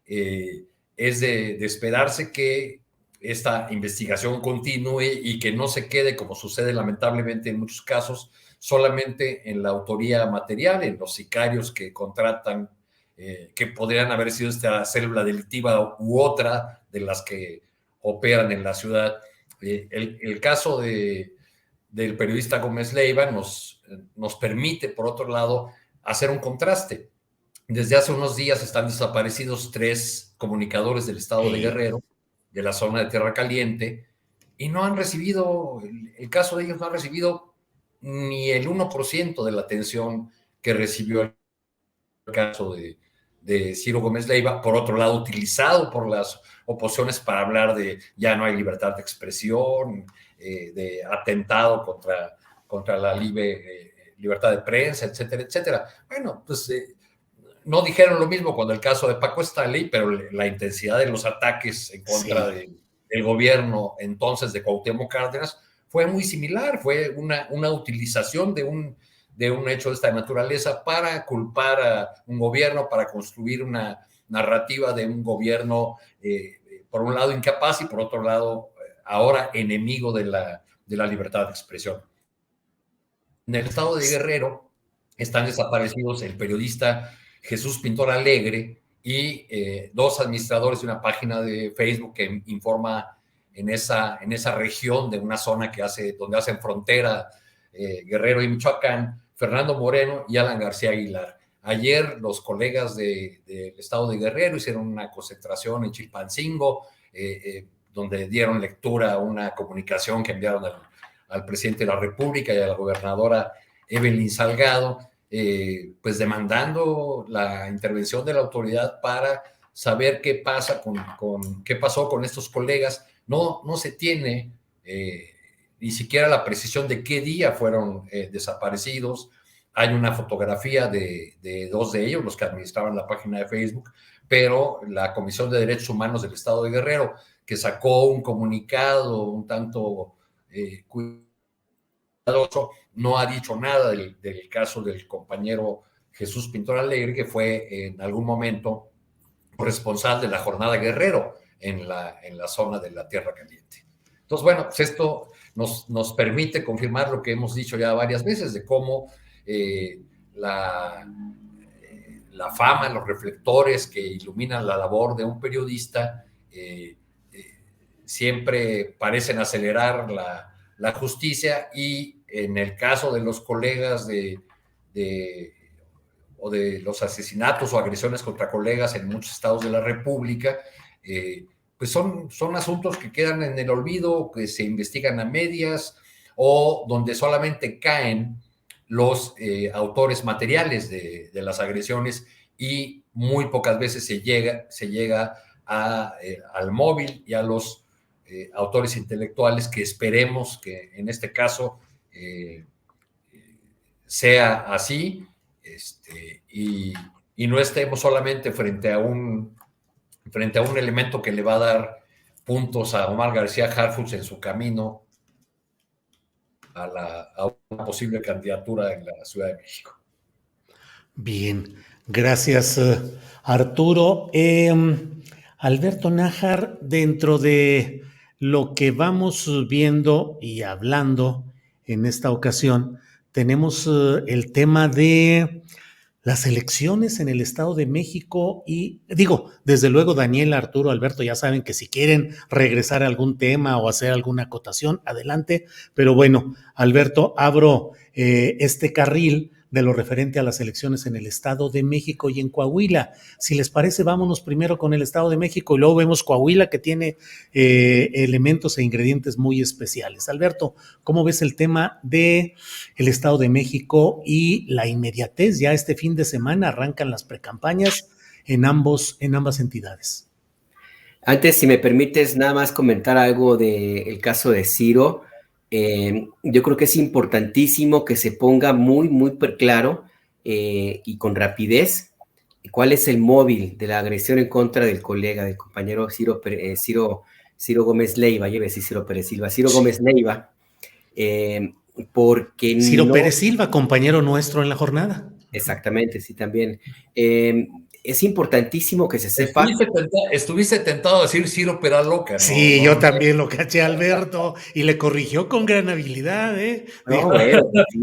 Es de esperarse que esta investigación continúe y que no se quede, como sucede lamentablemente en muchos casos, solamente en la autoría material, en los sicarios que contratan, que podrían haber sido esta célula delictiva u otra de las que operan en la ciudad. El caso del periodista Gómez Leiva nos permite, por otro lado, hacer un contraste. Desde hace unos días están desaparecidos 3 comunicadores del estado de Guerrero, de la zona de Tierra Caliente, y no han recibido, el caso de ellos no ha recibido ni el 1% de la atención que recibió el caso de Ciro Gómez Leiva, por otro lado utilizado por las oposiciones para hablar de ya no hay libertad de expresión, de atentado contra la libertad de prensa, etcétera, etcétera. Bueno, pues no dijeron lo mismo con el caso de Paco Stanley, pero la intensidad de los ataques en contra del gobierno entonces de Cuauhtémoc Cárdenas fue muy similar, fue una utilización de un hecho de esta naturaleza para culpar a un gobierno, para construir una narrativa de un gobierno, por un lado incapaz y por otro lado ahora enemigo de la libertad de expresión. En el estado de Guerrero están desaparecidos el periodista Jesús Pintor Alegre y dos administradores de una página de Facebook que informa en esa región de una zona donde hacen frontera Guerrero y Michoacán, Fernando Moreno y Alan García Aguilar. Ayer los colegas del estado de Guerrero hicieron una concentración en Chilpancingo, donde dieron lectura a una comunicación que enviaron al presidente de la República y a la gobernadora Evelyn Salgado, pues demandando la intervención de la autoridad para saber qué pasó con estos colegas. No se tiene ni siquiera la precisión de qué día fueron desaparecidos. Hay una fotografía de dos de ellos, los que administraban la página de Facebook, pero la Comisión de Derechos Humanos del Estado de Guerrero, que sacó un comunicado un tanto cuidadoso, no ha dicho nada del caso del compañero Jesús Pintor Alegre, que fue en algún momento responsable de la Jornada Guerrero en la zona de la Tierra Caliente. Entonces, bueno, pues esto nos permite confirmar lo que hemos dicho ya varias veces de cómo la fama, los reflectores que iluminan la labor de un periodista siempre parecen acelerar la justicia, y en el caso de los colegas o de los asesinatos o agresiones contra colegas en muchos estados de la República, pues son asuntos que quedan en el olvido, que se investigan a medias o donde solamente caen los autores materiales de las agresiones y muy pocas veces se llega al móvil y a los autores intelectuales, que esperemos que en este caso sea así, y no estemos solamente frente a un elemento que le va a dar puntos a Omar García Harfuch en su camino a una posible candidatura en la Ciudad de México. Bien, gracias Arturo. Alberto Nájar, dentro de lo que vamos viendo y hablando en esta ocasión, tenemos el tema de las elecciones en el Estado de México y desde luego Daniel, Arturo, Alberto, ya saben que si quieren regresar a algún tema o hacer alguna acotación, adelante, pero bueno, Alberto, abro este carril de lo referente a las elecciones en el Estado de México y en Coahuila. Si les parece, vámonos primero con el Estado de México y luego vemos Coahuila, que tiene elementos e ingredientes muy especiales. Alberto, ¿cómo ves el tema de el Estado de México y la inmediatez? Ya este fin de semana arrancan las precampañas en ambas entidades. Antes, si me permites, nada más comentar algo del caso de Ciro. Yo creo que es importantísimo que se ponga muy, muy claro y con rapidez cuál es el móvil de la agresión en contra del colega, del compañero Ciro Gómez Leiva, iba a decir Ciro Pérez Silva, Ciro Gómez Leiva, porque Ciro Pérez Silva, compañero nuestro en la jornada. Exactamente, sí, también. Es importantísimo que se sepa. Estuviste tentado a decir Ciro Peraloca, ¿no? Sí, yo también lo caché a Alberto y le corrigió con gran habilidad, ¿eh? No, bueno, sí,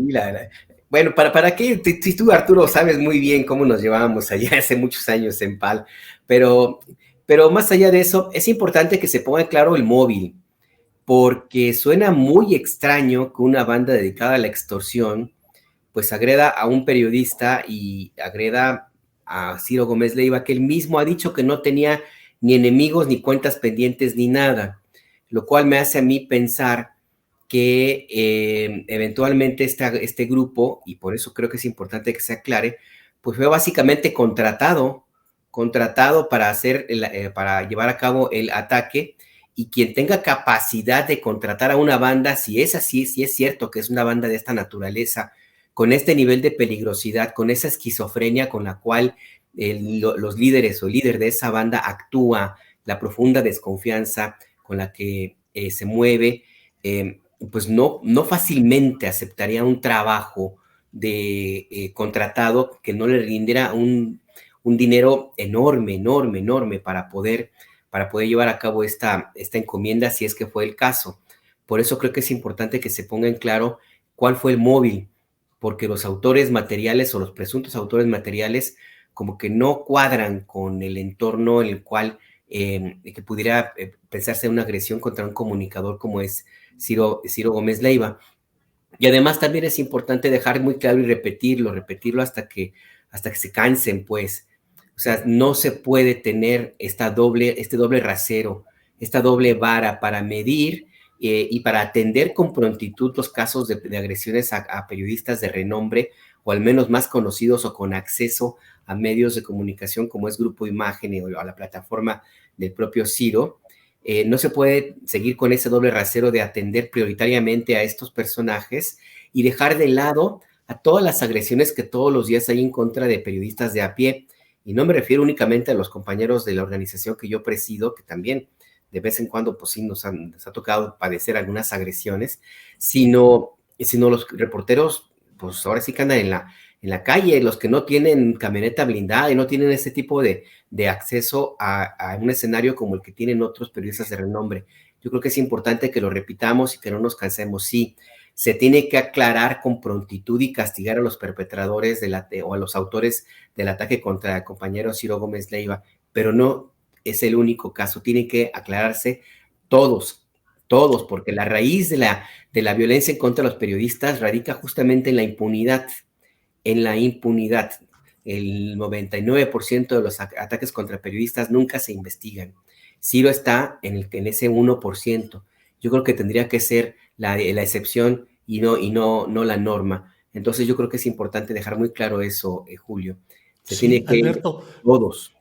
bueno, ¿para qué? Si tú, Arturo, sabes muy bien cómo nos llevábamos allá hace muchos años en PAL, pero más allá de eso, es importante que se ponga claro el móvil, porque suena muy extraño que una banda dedicada a la extorsión pues agreda a un periodista y agreda a Ciro Gómez Leiva, que él mismo ha dicho que no tenía ni enemigos, ni cuentas pendientes, ni nada, lo cual me hace a mí pensar que eventualmente este grupo, y por eso creo que es importante que se aclare, pues fue básicamente contratado contratado para para llevar a cabo el ataque, y quien tenga capacidad de contratar a una banda, si es así, si es cierto que es una banda de esta naturaleza, con este nivel de peligrosidad, con esa esquizofrenia con la cual los líderes o el líder de esa banda actúa, la profunda desconfianza con la que se mueve, pues no fácilmente aceptaría un trabajo de contratado que no le rindiera un dinero enorme para poder llevar a cabo esta encomienda, si es que fue el caso. Por eso creo que es importante que se ponga en claro cuál fue el móvil, porque los autores materiales o los presuntos autores materiales como que no cuadran con el entorno en el cual que pudiera pensarse en una agresión contra un comunicador como es Ciro Gómez Leiva. Y además también es importante dejar muy claro y repetirlo hasta que se cansen, pues. O sea, no se puede tener este doble rasero, esta doble vara para medir y para atender con prontitud los casos de agresiones a periodistas de renombre, o al menos más conocidos o con acceso a medios de comunicación como es Grupo Imagen o a la plataforma del propio Ciro. No se puede seguir con ese doble rasero de atender prioritariamente a estos personajes y dejar de lado a todas las agresiones que todos los días hay en contra de periodistas de a pie. Y no me refiero únicamente a los compañeros de la organización que yo presido, que también de vez en cuando pues sí nos ha tocado padecer algunas agresiones, sino los reporteros, pues ahora sí que andan en la calle, los que no tienen camioneta blindada y no tienen ese tipo de acceso a un escenario como el que tienen otros periodistas de renombre. Yo creo que es importante que lo repitamos y que no nos cansemos. Sí, se tiene que aclarar con prontitud y castigar a los perpetradores o a los autores del ataque contra el compañero Ciro Gómez Leiva, pero no es el único caso. Tienen que aclararse todos, porque la raíz de la violencia en contra de los periodistas radica justamente en la impunidad. El 99% de los ataques contra periodistas nunca se investigan. Ciro está en ese 1%. Yo creo que tendría que ser la excepción y no la norma. Entonces yo creo que es importante dejar muy claro eso, Julio. Se tiene que Alberto, todos.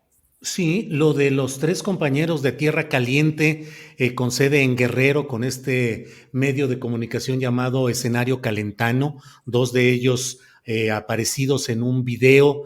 Sí, lo de los 3 compañeros de Tierra Caliente con sede en Guerrero, con este medio de comunicación llamado Escenario Calentano, 2 de ellos aparecidos en un video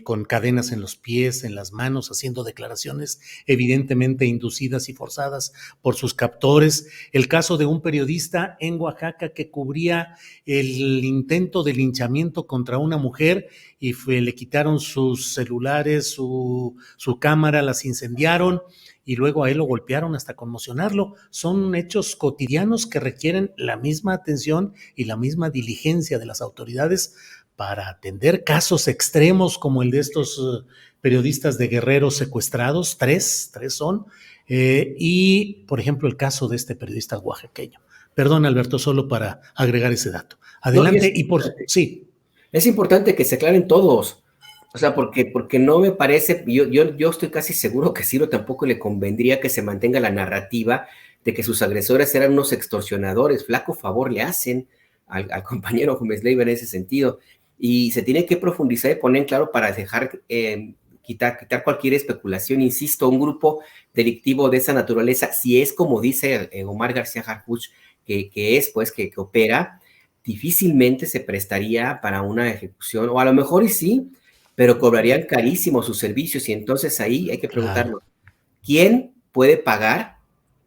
con cadenas en los pies, en las manos, haciendo declaraciones evidentemente inducidas y forzadas por sus captores. El caso de un periodista en Oaxaca que cubría el intento de linchamiento contra una mujer y le quitaron sus celulares, su cámara, las incendiaron y luego a él lo golpearon hasta conmocionarlo. Son hechos cotidianos que requieren la misma atención y la misma diligencia de las autoridades para atender casos extremos como el de estos periodistas de Guerrero secuestrados, tres son, y por ejemplo el caso de este periodista oaxaqueño. Perdón, Alberto, solo para agregar ese dato. Adelante, sí. Es importante que se aclaren todos, o sea, porque no me parece, yo estoy casi seguro que a Ciro tampoco le convendría que se mantenga la narrativa de que sus agresores eran unos extorsionadores. Flaco favor le hacen al compañero Gómez Leiva en ese sentido. Y se tiene que profundizar y poner en claro para dejar, quitar cualquier especulación. Insisto, un grupo delictivo de esa naturaleza, si es como dice Omar García Harfuch, que opera, difícilmente se prestaría para una ejecución, o a lo mejor y sí, pero cobrarían carísimo sus servicios, y entonces ahí hay que preguntarnos, ¿quién puede pagar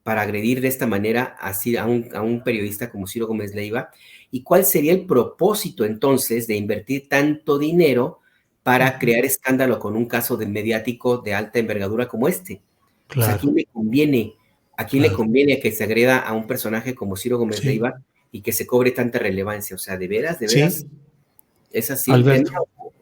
para agredir de esta manera así a un periodista como Ciro Gómez Leiva? ¿Y cuál sería el propósito entonces de invertir tanto dinero para crear escándalo con un caso mediático de alta envergadura como este? Claro. O sea, ¿a quién le conviene? ¿A quién le conviene que se agreda a un personaje como Ciro Gómez Leiva y que se cobre tanta relevancia? O sea, ¿de veras? ¿Es así el tema?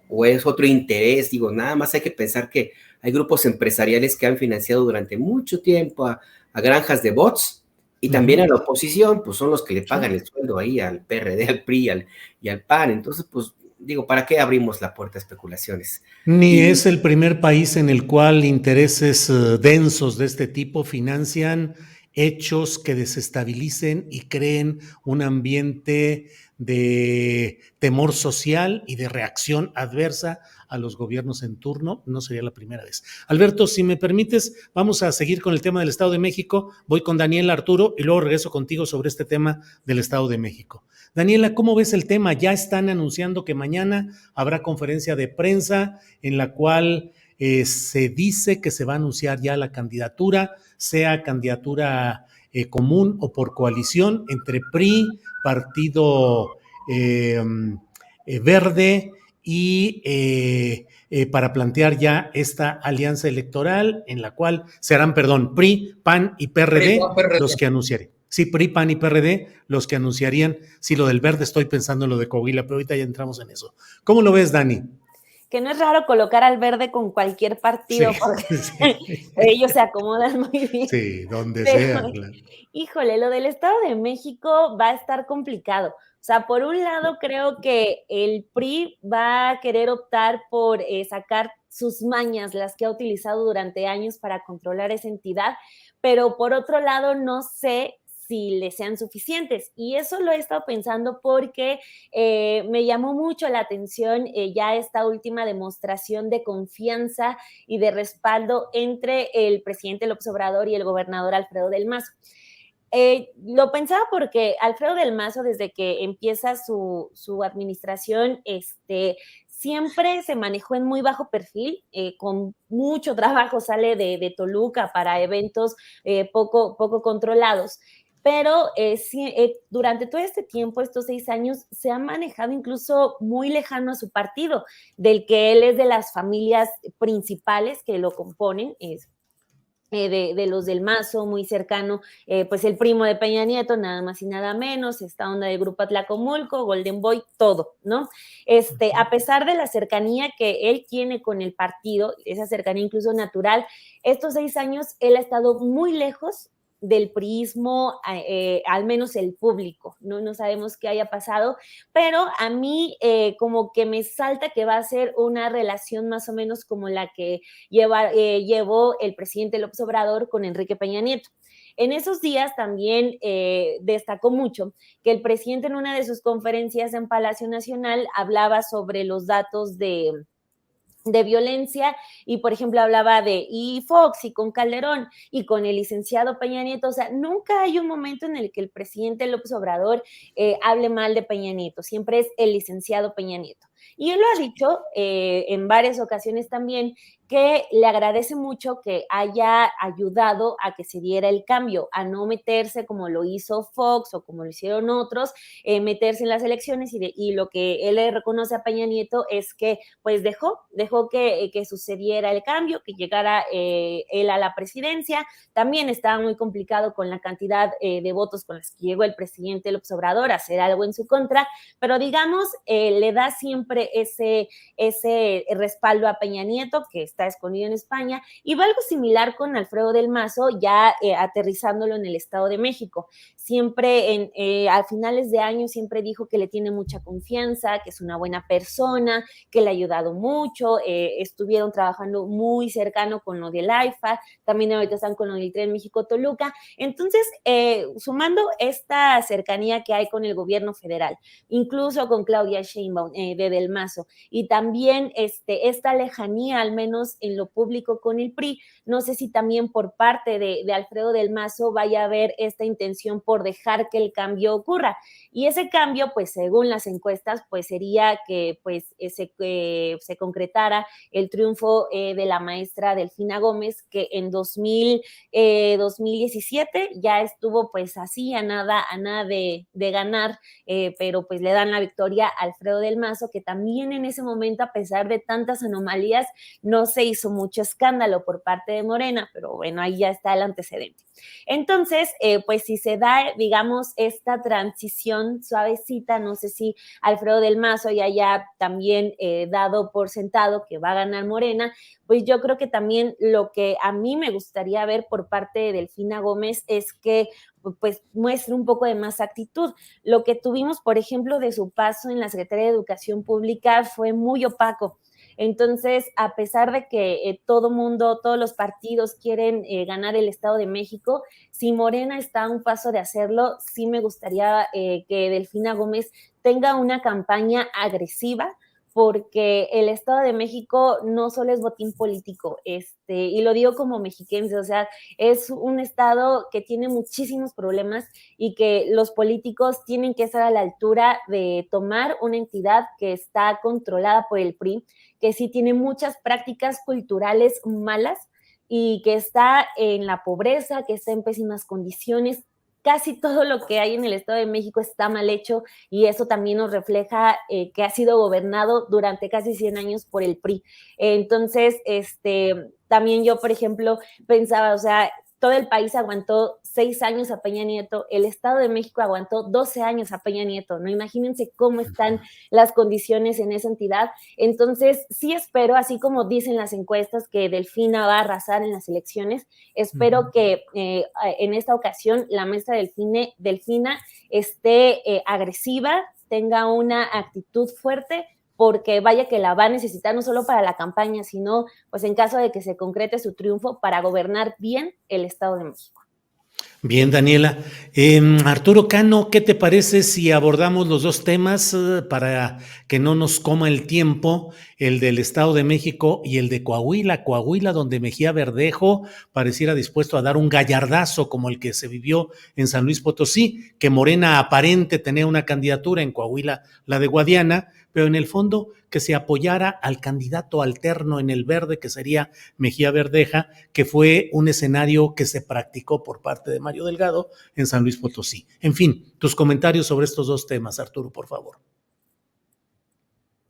¿O es otro interés? Digo, nada más hay que pensar que hay grupos empresariales que han financiado durante mucho tiempo a granjas de bots, y también a la oposición, pues son los que le pagan el sueldo ahí al PRD, al PRI y al PAN. Entonces, pues digo, ¿para qué abrimos la puerta a especulaciones? Ni es el primer país en el cual intereses densos de este tipo financian hechos que desestabilicen y creen un ambiente de temor social y de reacción adversa a los gobiernos en turno. No sería la primera vez. Alberto, si me permites, vamos a seguir con el tema del Estado de México. Voy con Daniela, Arturo, y luego regreso contigo sobre este tema del Estado de México. Daniela, ¿cómo ves el tema? Ya están anunciando que mañana habrá conferencia de prensa en la cual se dice que se va a anunciar ya la candidatura, sea candidatura común o por coalición entre PRI, Partido Verde y para plantear ya esta alianza electoral en la cual serán, PRI, PAN y PRD los que anunciarán. Sí, PRI, PAN y PRD los que anunciarían. Sí, lo del verde estoy pensando en lo de Coahuila, pero ahorita ya entramos en eso. ¿Cómo lo ves, Dani? Que no es raro colocar al verde con cualquier partido, sí, porque sí, ellos se acomodan muy bien. Sí, donde pero, sea. Claro. Híjole, lo del Estado de México va a estar complicado. O sea, por un lado creo que el PRI va a querer optar por sacar sus mañas, las que ha utilizado durante años para controlar esa entidad, pero por otro lado no sé si le sean suficientes. Y eso lo he estado pensando porque me llamó mucho la atención ya esta última demostración de confianza y de respaldo entre el presidente López Obrador y el gobernador Alfredo del Mazo. Lo pensaba porque Alfredo del Mazo, desde que empieza su administración, siempre se manejó en muy bajo perfil, con mucho trabajo sale de Toluca para eventos poco controlados. Pero durante todo este tiempo, estos 6 años, se ha manejado incluso muy lejano a su partido, del que él es de las familias principales que lo componen, de los del Mazo, muy cercano, pues el primo de Peña Nieto, nada más y nada menos, esta onda del Grupo Atlacomulco, Golden Boy, todo, ¿no? A pesar de la cercanía que él tiene con el partido, esa cercanía incluso natural, estos 6 años él ha estado muy lejos del priismo, al menos el público, ¿no? No sabemos qué haya pasado, pero a mí como que me salta que va a ser una relación más o menos como la que llevó el presidente López Obrador con Enrique Peña Nieto. En esos días también destacó mucho que el presidente en una de sus conferencias en Palacio Nacional hablaba sobre los datos de violencia y, por ejemplo, hablaba de Fox y con Calderón y con el licenciado Peña Nieto. O sea, nunca hay un momento en el que el presidente López Obrador hable mal de Peña Nieto, siempre es el licenciado Peña Nieto. Y él lo ha dicho en varias ocasiones también, que le agradece mucho que haya ayudado a que se diera el cambio, a no meterse como lo hizo Fox o como lo hicieron otros, meterse en las elecciones y lo que él le reconoce a Peña Nieto es que pues dejó que sucediera el cambio, que llegara él a la presidencia. También estaba muy complicado con la cantidad de votos con las que llegó el presidente López Obrador a hacer algo en su contra, pero digamos, le da siempre ese respaldo a Peña Nieto, que está escondido en España, y va algo similar con Alfredo del Mazo, ya aterrizándolo en el Estado de México. Siempre a finales de año siempre dijo que le tiene mucha confianza, que es una buena persona, que le ha ayudado mucho, estuvieron trabajando muy cercano con lo del AIFA, también ahorita están con lo del Tren México-Toluca. Entonces, sumando esta cercanía que hay con el gobierno federal, incluso con Claudia Sheinbaum de Del Mazo, y también esta lejanía, al menos en lo público, con el PRI, no sé si también por parte de Alfredo del Mazo vaya a haber esta intención por dejar que el cambio ocurra. Y ese cambio, pues según las encuestas, pues sería que pues se concretara el triunfo de la maestra Delfina Gómez, que en 2017 ya estuvo pues así a nada de ganar, pero pues le dan la victoria a Alfredo del Mazo, que también en ese momento, a pesar de tantas anomalías, no se hizo mucho escándalo por parte de Morena, pero bueno, ahí ya está el antecedente. Entonces, pues si se da, digamos, esta transición suavecita, no sé si Alfredo del Mazo ya haya también dado por sentado que va a ganar Morena, pues yo creo que también lo que a mí me gustaría ver por parte de Delfina Gómez es que pues muestre un poco de más actitud. Lo que tuvimos, por ejemplo, de su paso en la Secretaría de Educación Pública fue muy opaco. Entonces, a pesar de que todo mundo, todos los partidos quieren ganar el Estado de México, si Morena está a un paso de hacerlo, sí me gustaría que Delfina Gómez tenga una campaña agresiva, porque el Estado de México no solo es botín político, y lo digo como mexiquense, o sea, es un estado que tiene muchísimos problemas y que los políticos tienen que estar a la altura de tomar una entidad que está controlada por el PRI, que sí tiene muchas prácticas culturales malas y que está en la pobreza, que está en pésimas condiciones. Casi todo lo que hay en el Estado de México está mal hecho y eso también nos refleja que ha sido gobernado durante casi 100 años por el PRI. Entonces, también yo, por ejemplo, pensaba, o sea, todo el país aguantó 6 años a Peña Nieto, el Estado de México aguantó 12 años a Peña Nieto, ¿no? Imagínense cómo están las condiciones en esa entidad. Entonces, sí espero, así como dicen las encuestas, que Delfina va a arrasar en las elecciones, espero que en esta ocasión la maestra Delfina esté agresiva, tenga una actitud fuerte, porque vaya que la va a necesitar no solo para la campaña, sino pues en caso de que se concrete su triunfo para gobernar bien el Estado de México. Bien, Daniela. Arturo Cano, ¿qué te parece si abordamos los dos temas para que no nos coma el tiempo, el del Estado de México y el de Coahuila, donde Mejía Verdejo pareciera dispuesto a dar un gallardazo como el que se vivió en San Luis Potosí, que Morena aparente tenía una candidatura, en Coahuila la de Guadiana, pero en el fondo que se apoyara al candidato alterno en el verde, que sería Mejía Verdeja, que fue un escenario que se practicó por parte de Mario Delgado en San Luis Potosí. En fin, tus comentarios sobre estos dos temas, Arturo, por favor.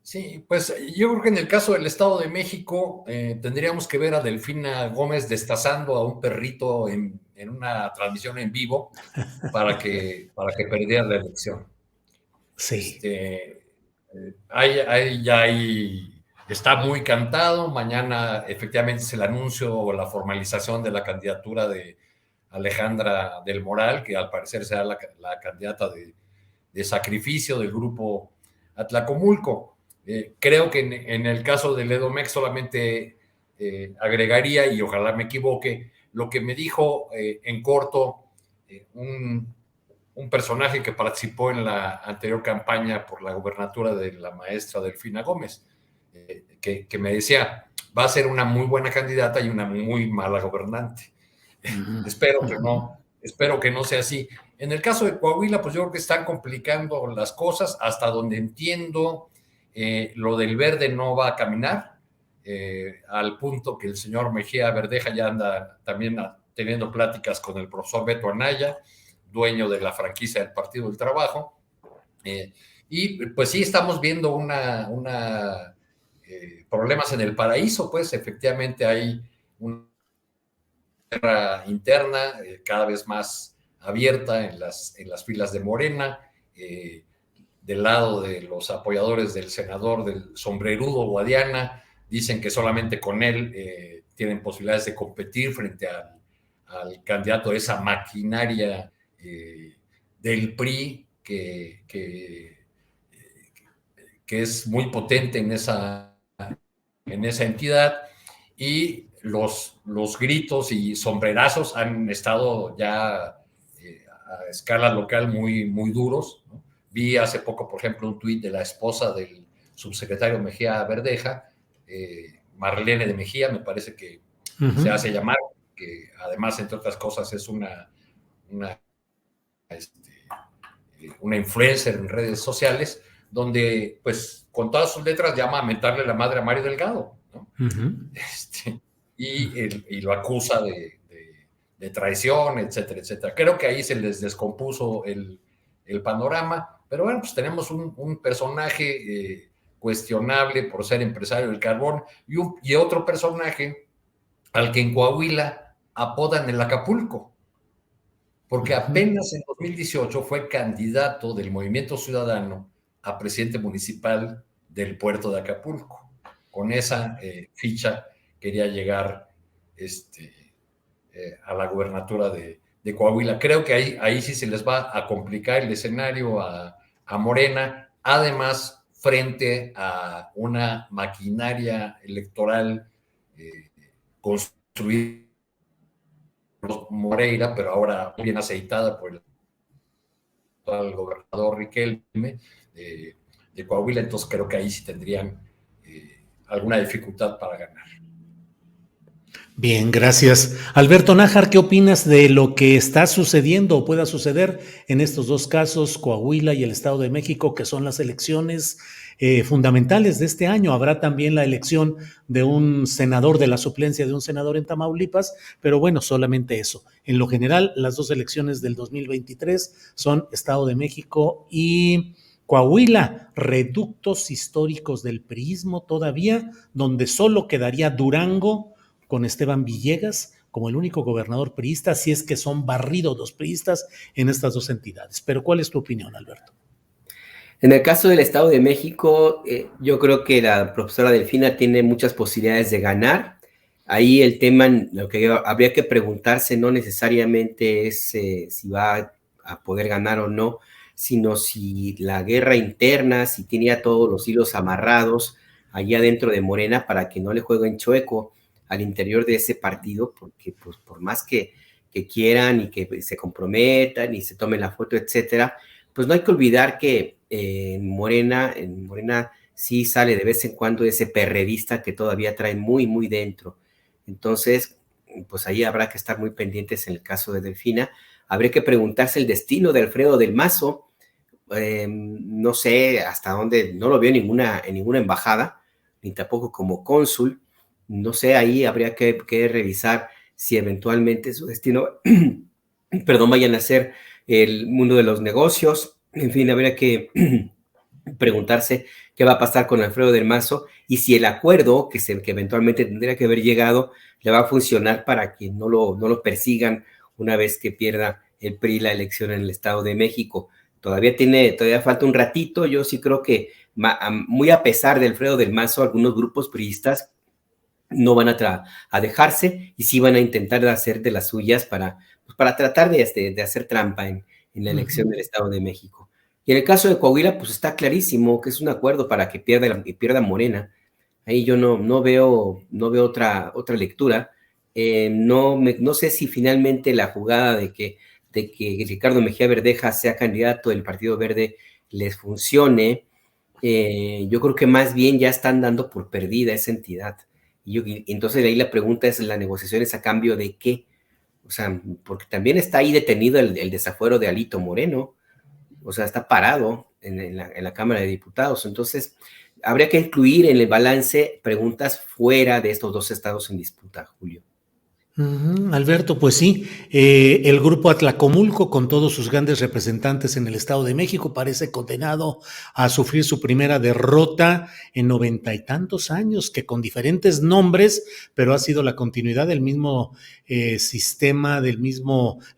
Sí, pues yo creo que en el caso del Estado de México tendríamos que ver a Delfina Gómez destazando a un perrito en una transmisión en vivo para que perdiera la elección. Sí. Está muy cantado. Mañana efectivamente es el anuncio o la formalización de la candidatura de Alejandra del Moral, que al parecer será la candidata de sacrificio del grupo Atlacomulco. Creo que en el caso del Edomex solamente agregaría, y ojalá me equivoque, lo que me dijo en corto un personaje que participó en la anterior campaña por la gobernatura de la maestra Delfina Gómez, que me decía, va a ser una muy buena candidata y una muy mala gobernante. Espero que no sea así. En el caso de Coahuila, pues yo creo que están complicando las cosas. Hasta donde entiendo, lo del verde no va a caminar, al punto que el señor Mejía Verdeja ya anda también teniendo pláticas con el profesor Beto Anaya, dueño de la franquicia del Partido del Trabajo. Y pues sí, estamos viendo problemas en el paraíso, pues efectivamente hay una guerra interna cada vez más abierta en las filas de Morena, del lado de los apoyadores del senador del sombrerudo Guadiana, dicen que solamente con él tienen posibilidades de competir frente al candidato de esa maquinaria del PRI que es muy potente en esa entidad, y los gritos y sombrerazos han estado ya a escala local muy, muy duros, ¿no? Vi hace poco, por ejemplo, un tuit de la esposa del subsecretario Mejía Verdeja, Marlene de Mejía, me parece que se hace llamar, que además, entre otras cosas, es una influencer en redes sociales, donde, pues, con todas sus letras llama a mentarle la madre a Mario Delgado, ¿no? Y lo acusa de traición, etcétera, etcétera. Creo que ahí se les descompuso el panorama, pero bueno, pues tenemos un personaje cuestionable por ser empresario del carbón y otro personaje al que en Coahuila apodan el Acapulco, porque apenas en 2018 fue candidato del Movimiento Ciudadano a presidente municipal del puerto de Acapulco. Con esa ficha quería llegar a la gubernatura de Coahuila. Creo que ahí sí se les va a complicar el escenario a Morena. Además, frente a una maquinaria electoral construida por Moreira, pero ahora bien aceitada por el gobernador Riquelme de Coahuila. Entonces creo que ahí sí tendrían alguna dificultad para ganar. Bien, gracias. Alberto Nájar, ¿qué opinas de lo que está sucediendo o pueda suceder en estos dos casos, Coahuila y el Estado de México, que son las elecciones fundamentales de este año? Habrá también la elección de un senador, de la suplencia de un senador en Tamaulipas, pero bueno, solamente eso. En lo general, las dos elecciones del 2023 son Estado de México y Coahuila, reductos históricos del priismo todavía, donde solo quedaría Durango con Esteban Villegas como el único gobernador priista, si es que son barridos los priistas en estas dos entidades. Pero ¿cuál es tu opinión, Alberto? En el caso del Estado de México, yo creo que la profesora Delfina tiene muchas posibilidades de ganar. Ahí el tema, lo que habría que preguntarse no necesariamente es si va a poder ganar o no, sino si la guerra interna, si tenía todos los hilos amarrados allá dentro de Morena para que no le jueguen chueco al interior de ese partido, porque pues, por más que quieran y que se comprometan y se tomen la foto, etcétera, pues no hay que olvidar que en Morena sí sale de vez en cuando ese perredista que todavía trae muy, muy dentro. Entonces, pues ahí habrá que estar muy pendientes en el caso de Delfina. Habría que preguntarse el destino de Alfredo del Mazo. No sé hasta dónde, no lo veo en ninguna embajada, ni tampoco como cónsul. No sé, ahí habría que revisar si eventualmente su destino, perdón, vayan a ser el mundo de los negocios. En fin, habría que preguntarse qué va a pasar con Alfredo del Mazo y si el acuerdo que eventualmente tendría que haber llegado le va a funcionar para que no lo persigan una vez que pierda el PRI la elección en el Estado de México. Todavía falta un ratito. Yo sí creo que muy a pesar de Alfredo del Mazo, algunos grupos priistas no van a dejarse y sí van a intentar hacer de las suyas para tratar de hacer trampa en la elección del Estado de México. Y en el caso de Coahuila, pues está clarísimo que es un acuerdo para que pierda Morena. Ahí yo no veo otra lectura. No sé si finalmente la jugada de que Ricardo Mejía Verdeja sea candidato del Partido Verde les funcione. Yo creo que más bien ya están dando por perdida esa entidad. Y entonces ahí la pregunta es, ¿la negociación es a cambio de qué? O sea, porque también está ahí detenido el desafuero de Alito Moreno, o sea, está parado en la Cámara de Diputados. Entonces, habría que incluir en el balance preguntas fuera de estos dos estados en disputa, Julio. Alberto, pues sí, el grupo Atlacomulco, con todos sus grandes representantes en el Estado de México, parece condenado a sufrir su primera derrota en 90 y tantos años, que con diferentes nombres, pero ha sido la continuidad del mismo sistema,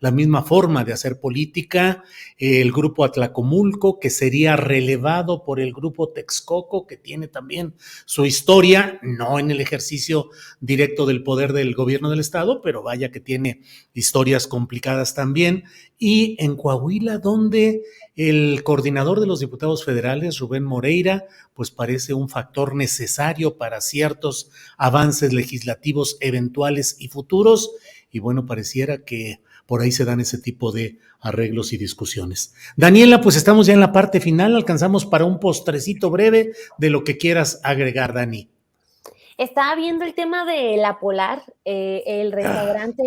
la misma forma de hacer política. El grupo Atlacomulco, que sería relevado por el grupo Texcoco, que tiene también su historia, no en el ejercicio directo del poder del gobierno del Estado, pero vaya que tiene historias complicadas también. Y en Coahuila, donde el coordinador de los diputados federales, Rubén Moreira, pues parece un factor necesario para ciertos avances legislativos eventuales y futuros. Y bueno, pareciera que por ahí se dan ese tipo de arreglos y discusiones. Daniela, pues estamos ya en la parte final, alcanzamos para un postrecito breve de lo que quieras agregar, Dani. Estaba viendo el tema de La Polar, el restaurante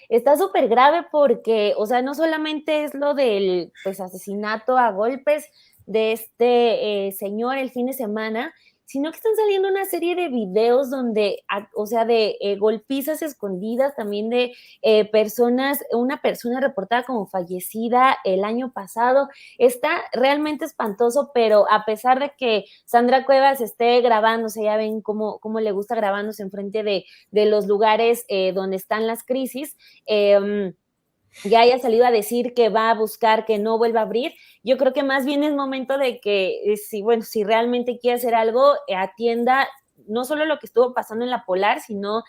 está súper grave porque, o sea, no solamente es lo del pues, asesinato a golpes de este señor el fin de semana, sino que están saliendo una serie de videos donde, o sea, de golpizas escondidas, también de una persona reportada como fallecida el año pasado. Está realmente espantoso, pero a pesar de que Sandra Cuevas esté grabándose, ya ven cómo le gusta grabándose enfrente de los lugares donde están las crisis, ya haya salido a decir que va a buscar que no vuelva a abrir. Yo creo que más bien es momento de que, si realmente quiere hacer algo, atienda no solo lo que estuvo pasando en la Polar, sino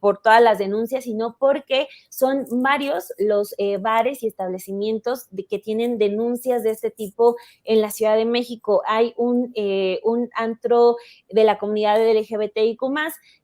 por todas las denuncias, sino porque son varios los bares y establecimientos que tienen denuncias de este tipo en la Ciudad de México. Hay un antro de la comunidad LGBTIQ+,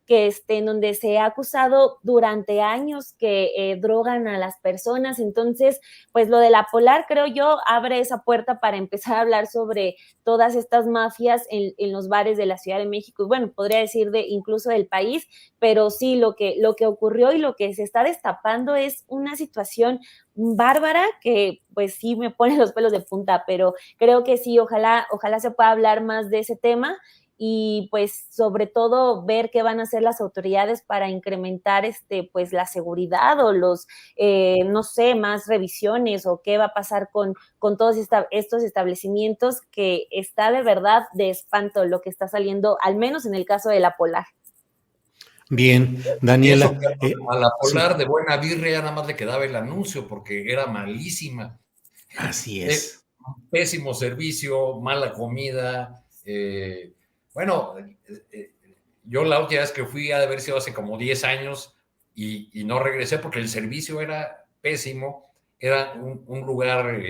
que en donde se ha acusado durante años que drogan a las personas. Entonces, pues lo de la Polar, creo yo, abre esa puerta para empezar a hablar sobre todas estas mafias en los bares de la Ciudad de México, y bueno, podría decir incluso del país, pero sí, lo que ocurrió y lo que se está destapando es una situación bárbara que pues sí me pone los pelos de punta, pero creo que sí, ojalá se pueda hablar más de ese tema, y pues sobre todo ver qué van a hacer las autoridades para incrementar pues la seguridad, o los no sé, más revisiones, o qué va a pasar con todos estos establecimientos, que está de verdad de espanto lo que está saliendo, al menos en el caso de la Polar. Bien, Daniela. A la Polar, sí, de buena birria ya nada más le quedaba el anuncio porque era malísima. Así es. Pésimo servicio, mala comida. Bueno, yo la última vez que fui ha de haber sido hace como 10 años y no regresé porque el servicio era pésimo. Era un lugar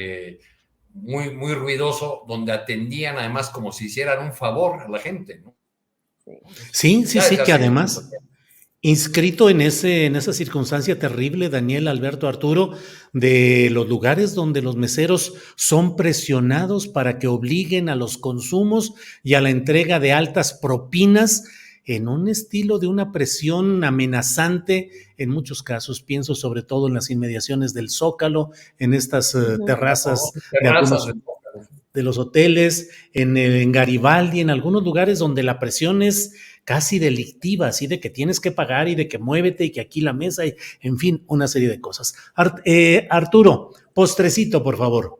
muy, muy ruidoso, donde atendían además como si hicieran un favor a la gente, ¿no? Sí, que además, inscrito en esa circunstancia terrible, Daniel, Alberto, Arturo, de los lugares donde los meseros son presionados para que obliguen a los consumos y a la entrega de altas propinas, en un estilo de una presión amenazante. En muchos casos, pienso sobre todo en las inmediaciones del Zócalo, en estas terrazas de algunos de los hoteles, en Garibaldi, en algunos lugares donde la presión es casi delictiva, así de que tienes que pagar y de que muévete y que aquí la mesa, y en fin, una serie de cosas. Arturo, postrecito, por favor.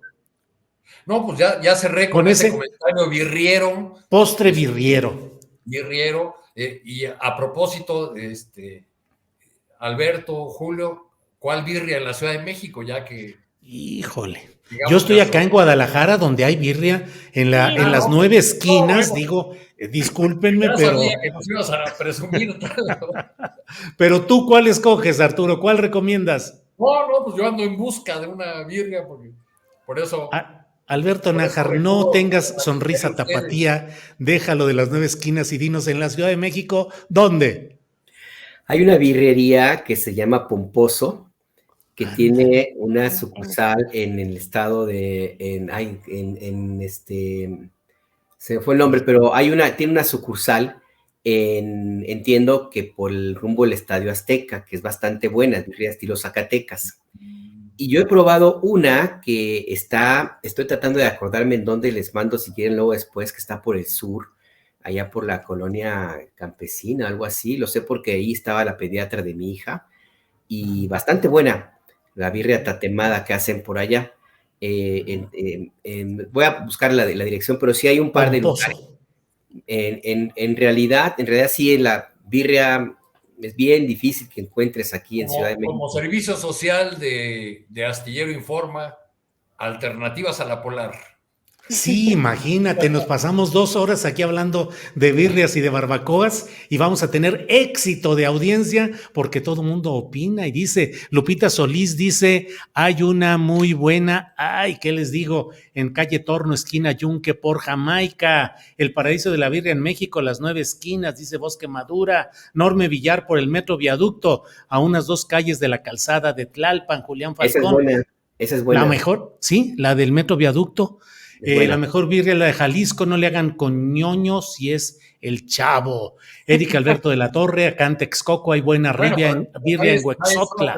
No, pues ya cerré con ese comentario birriero. Postre birriero. Birriero. Y a propósito, Alberto, Julio, ¿cuál birria en la Ciudad de México? Ya que... Híjole. Yo estoy acá en Guadalajara, donde hay birria en las 9 esquinas. No, bueno, digo, discúlpenme, ya pero... sabía que nos ibas a presumir. Pero tú, ¿cuál escoges, Arturo? ¿Cuál recomiendas? No, pues yo ando en busca de una birria, porque por eso... Alberto Nájar, no tengas sonrisa tapatía, déjalo de las 9 esquinas y dinos, en la Ciudad de México, ¿dónde? Hay una birrería que se llama Pomposo, que tiene una sucursal en el estado de, se me fue el nombre, pero tiene una sucursal entiendo que por el rumbo del Estadio Azteca, que es bastante buena, birria estilo Zacatecas. Y yo he probado una que estoy tratando de acordarme en dónde, les mando si quieren luego después, que está por el sur, allá por la colonia campesina, algo así, lo sé porque ahí estaba la pediatra de mi hija, y bastante buena la birria tatemada que hacen por allá. Voy a buscar la dirección, pero sí hay un par de lugares. En realidad sí, la birria es bien difícil que encuentres aquí en Ciudad de México. Como servicio social de Astillero Informa, alternativas a la Polar. Sí, imagínate, nos pasamos 2 horas aquí hablando de birrias y de barbacoas y vamos a tener éxito de audiencia porque todo el mundo opina y dice, Lupita Solís dice, hay una muy buena, ¿qué les digo? En calle Torno, esquina Yunque por Jamaica, el paraíso de la birria en México, las 9 esquinas, dice Bosque Madura, Norme Villar por el Metro Viaducto, a unas 2 calles de la calzada de Tlalpan, Julián Falcón. Esa es buena. La mejor, sí, la del Metro Viaducto. La mejor birria es la de Jalisco, no le hagan con ñoños, si es el Chavo. Eric Alberto de la Torre, acá en Texcoco hay buena birria en Huexotla.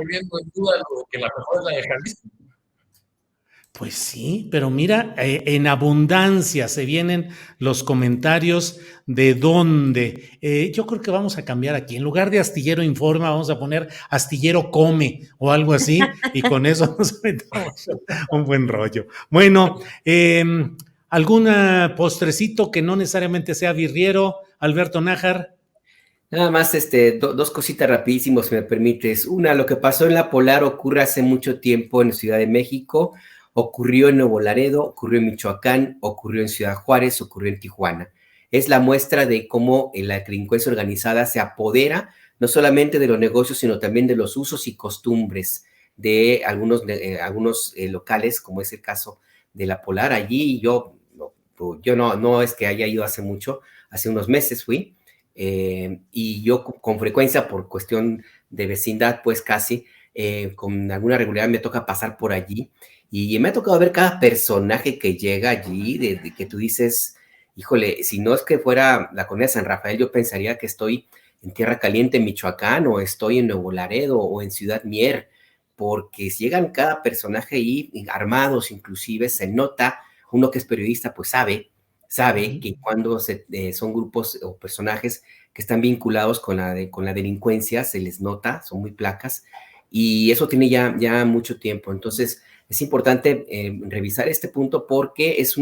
Que la mejor es la de Jalisco. Pues sí, pero mira, en abundancia se vienen los comentarios de dónde. Yo creo que vamos a cambiar aquí. En lugar de Astillero Informa, vamos a poner Astillero Come o algo así, y con eso nos metamos un buen rollo. Bueno, ¿algún postrecito que no necesariamente sea birriero, Alberto Nájar? Nada más, 2 cositas rapidísimos, si me permites. Una, lo que pasó en la Polar ocurre hace mucho tiempo en Ciudad de México. Ocurrió en Nuevo Laredo, ocurrió en Michoacán, ocurrió en Ciudad Juárez, ocurrió en Tijuana. es la muestra de cómo la delincuencia organizada se apodera no solamente de los negocios, sino también de los usos y costumbres de algunos locales, como es el caso de La Polar. Allí yo no es que haya ido hace mucho, hace unos meses fui, y yo con frecuencia, por cuestión de vecindad, pues casi, con alguna regularidad me toca pasar por allí, y me ha tocado ver cada personaje que llega allí, de que tú dices, híjole, si no es que fuera la colonia San Rafael, yo pensaría que estoy en Tierra Caliente, en Michoacán, o estoy en Nuevo Laredo, o en Ciudad Mier, porque llegan cada personaje ahí, armados inclusive, se nota, uno que es periodista, pues sabe que cuando son grupos o personajes que están vinculados con la delincuencia, se les nota, son muy placas, y eso tiene ya mucho tiempo. Entonces, es importante revisar este punto porque es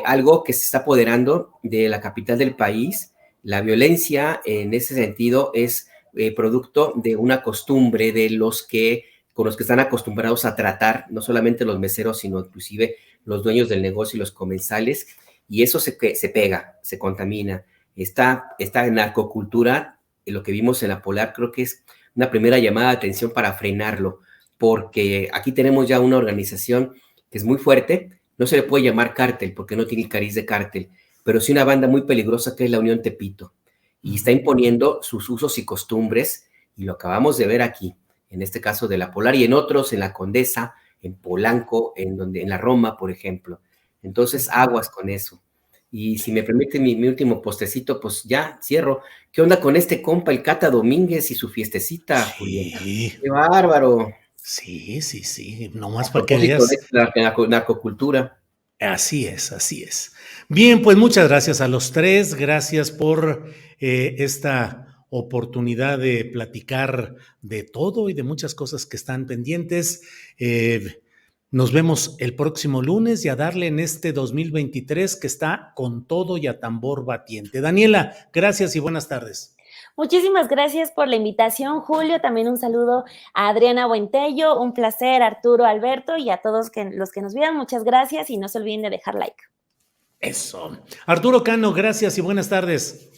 algo que se está apoderando de la capital del país. La violencia, en ese sentido, es producto de una costumbre con los que están acostumbrados a tratar, no solamente los meseros, sino inclusive los dueños del negocio y los comensales, y eso se pega, se contamina. Esta narcocultura, lo que vimos en La Polar, creo que es una primera llamada de atención para frenarlo, porque aquí tenemos ya una organización que es muy fuerte, no se le puede llamar cártel, porque no tiene el cariz de cártel, pero sí una banda muy peligrosa que es la Unión Tepito, y está imponiendo sus usos y costumbres, y lo acabamos de ver aquí, en este caso de La Polar, y en otros, en La Condesa, en Polanco, en la Roma, por ejemplo. Entonces, aguas con eso. Y si me permite mi último postecito, pues ya cierro. ¿Qué onda con este compa, el Cata Domínguez y su fiestecita, Julián? ¡Qué bárbaro! Sí, nomás A para que propósito de veas. la narcocultura. Así es. Bien, pues muchas gracias a los tres, gracias por esta oportunidad de platicar de todo y de muchas cosas que están pendientes. Nos vemos el próximo lunes y a darle en este 2023 que está con todo y a tambor batiente. Daniela, gracias y buenas tardes. Muchísimas gracias por la invitación, Julio. También un saludo a Adriana Buentello. Un placer, Arturo, Alberto, y a todos los que nos vieron. Muchas gracias y no se olviden de dejar like. Eso. Arturo Cano, gracias y buenas tardes.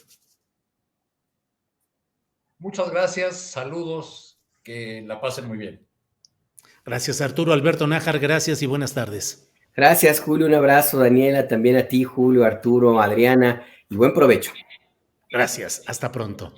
Muchas gracias, saludos, que la pasen muy bien. Gracias, Arturo. Alberto Nájar, gracias y buenas tardes. Gracias, Julio. Un abrazo, Daniela, también a ti, Julio, Arturo, Adriana, y buen provecho. Gracias. Hasta pronto.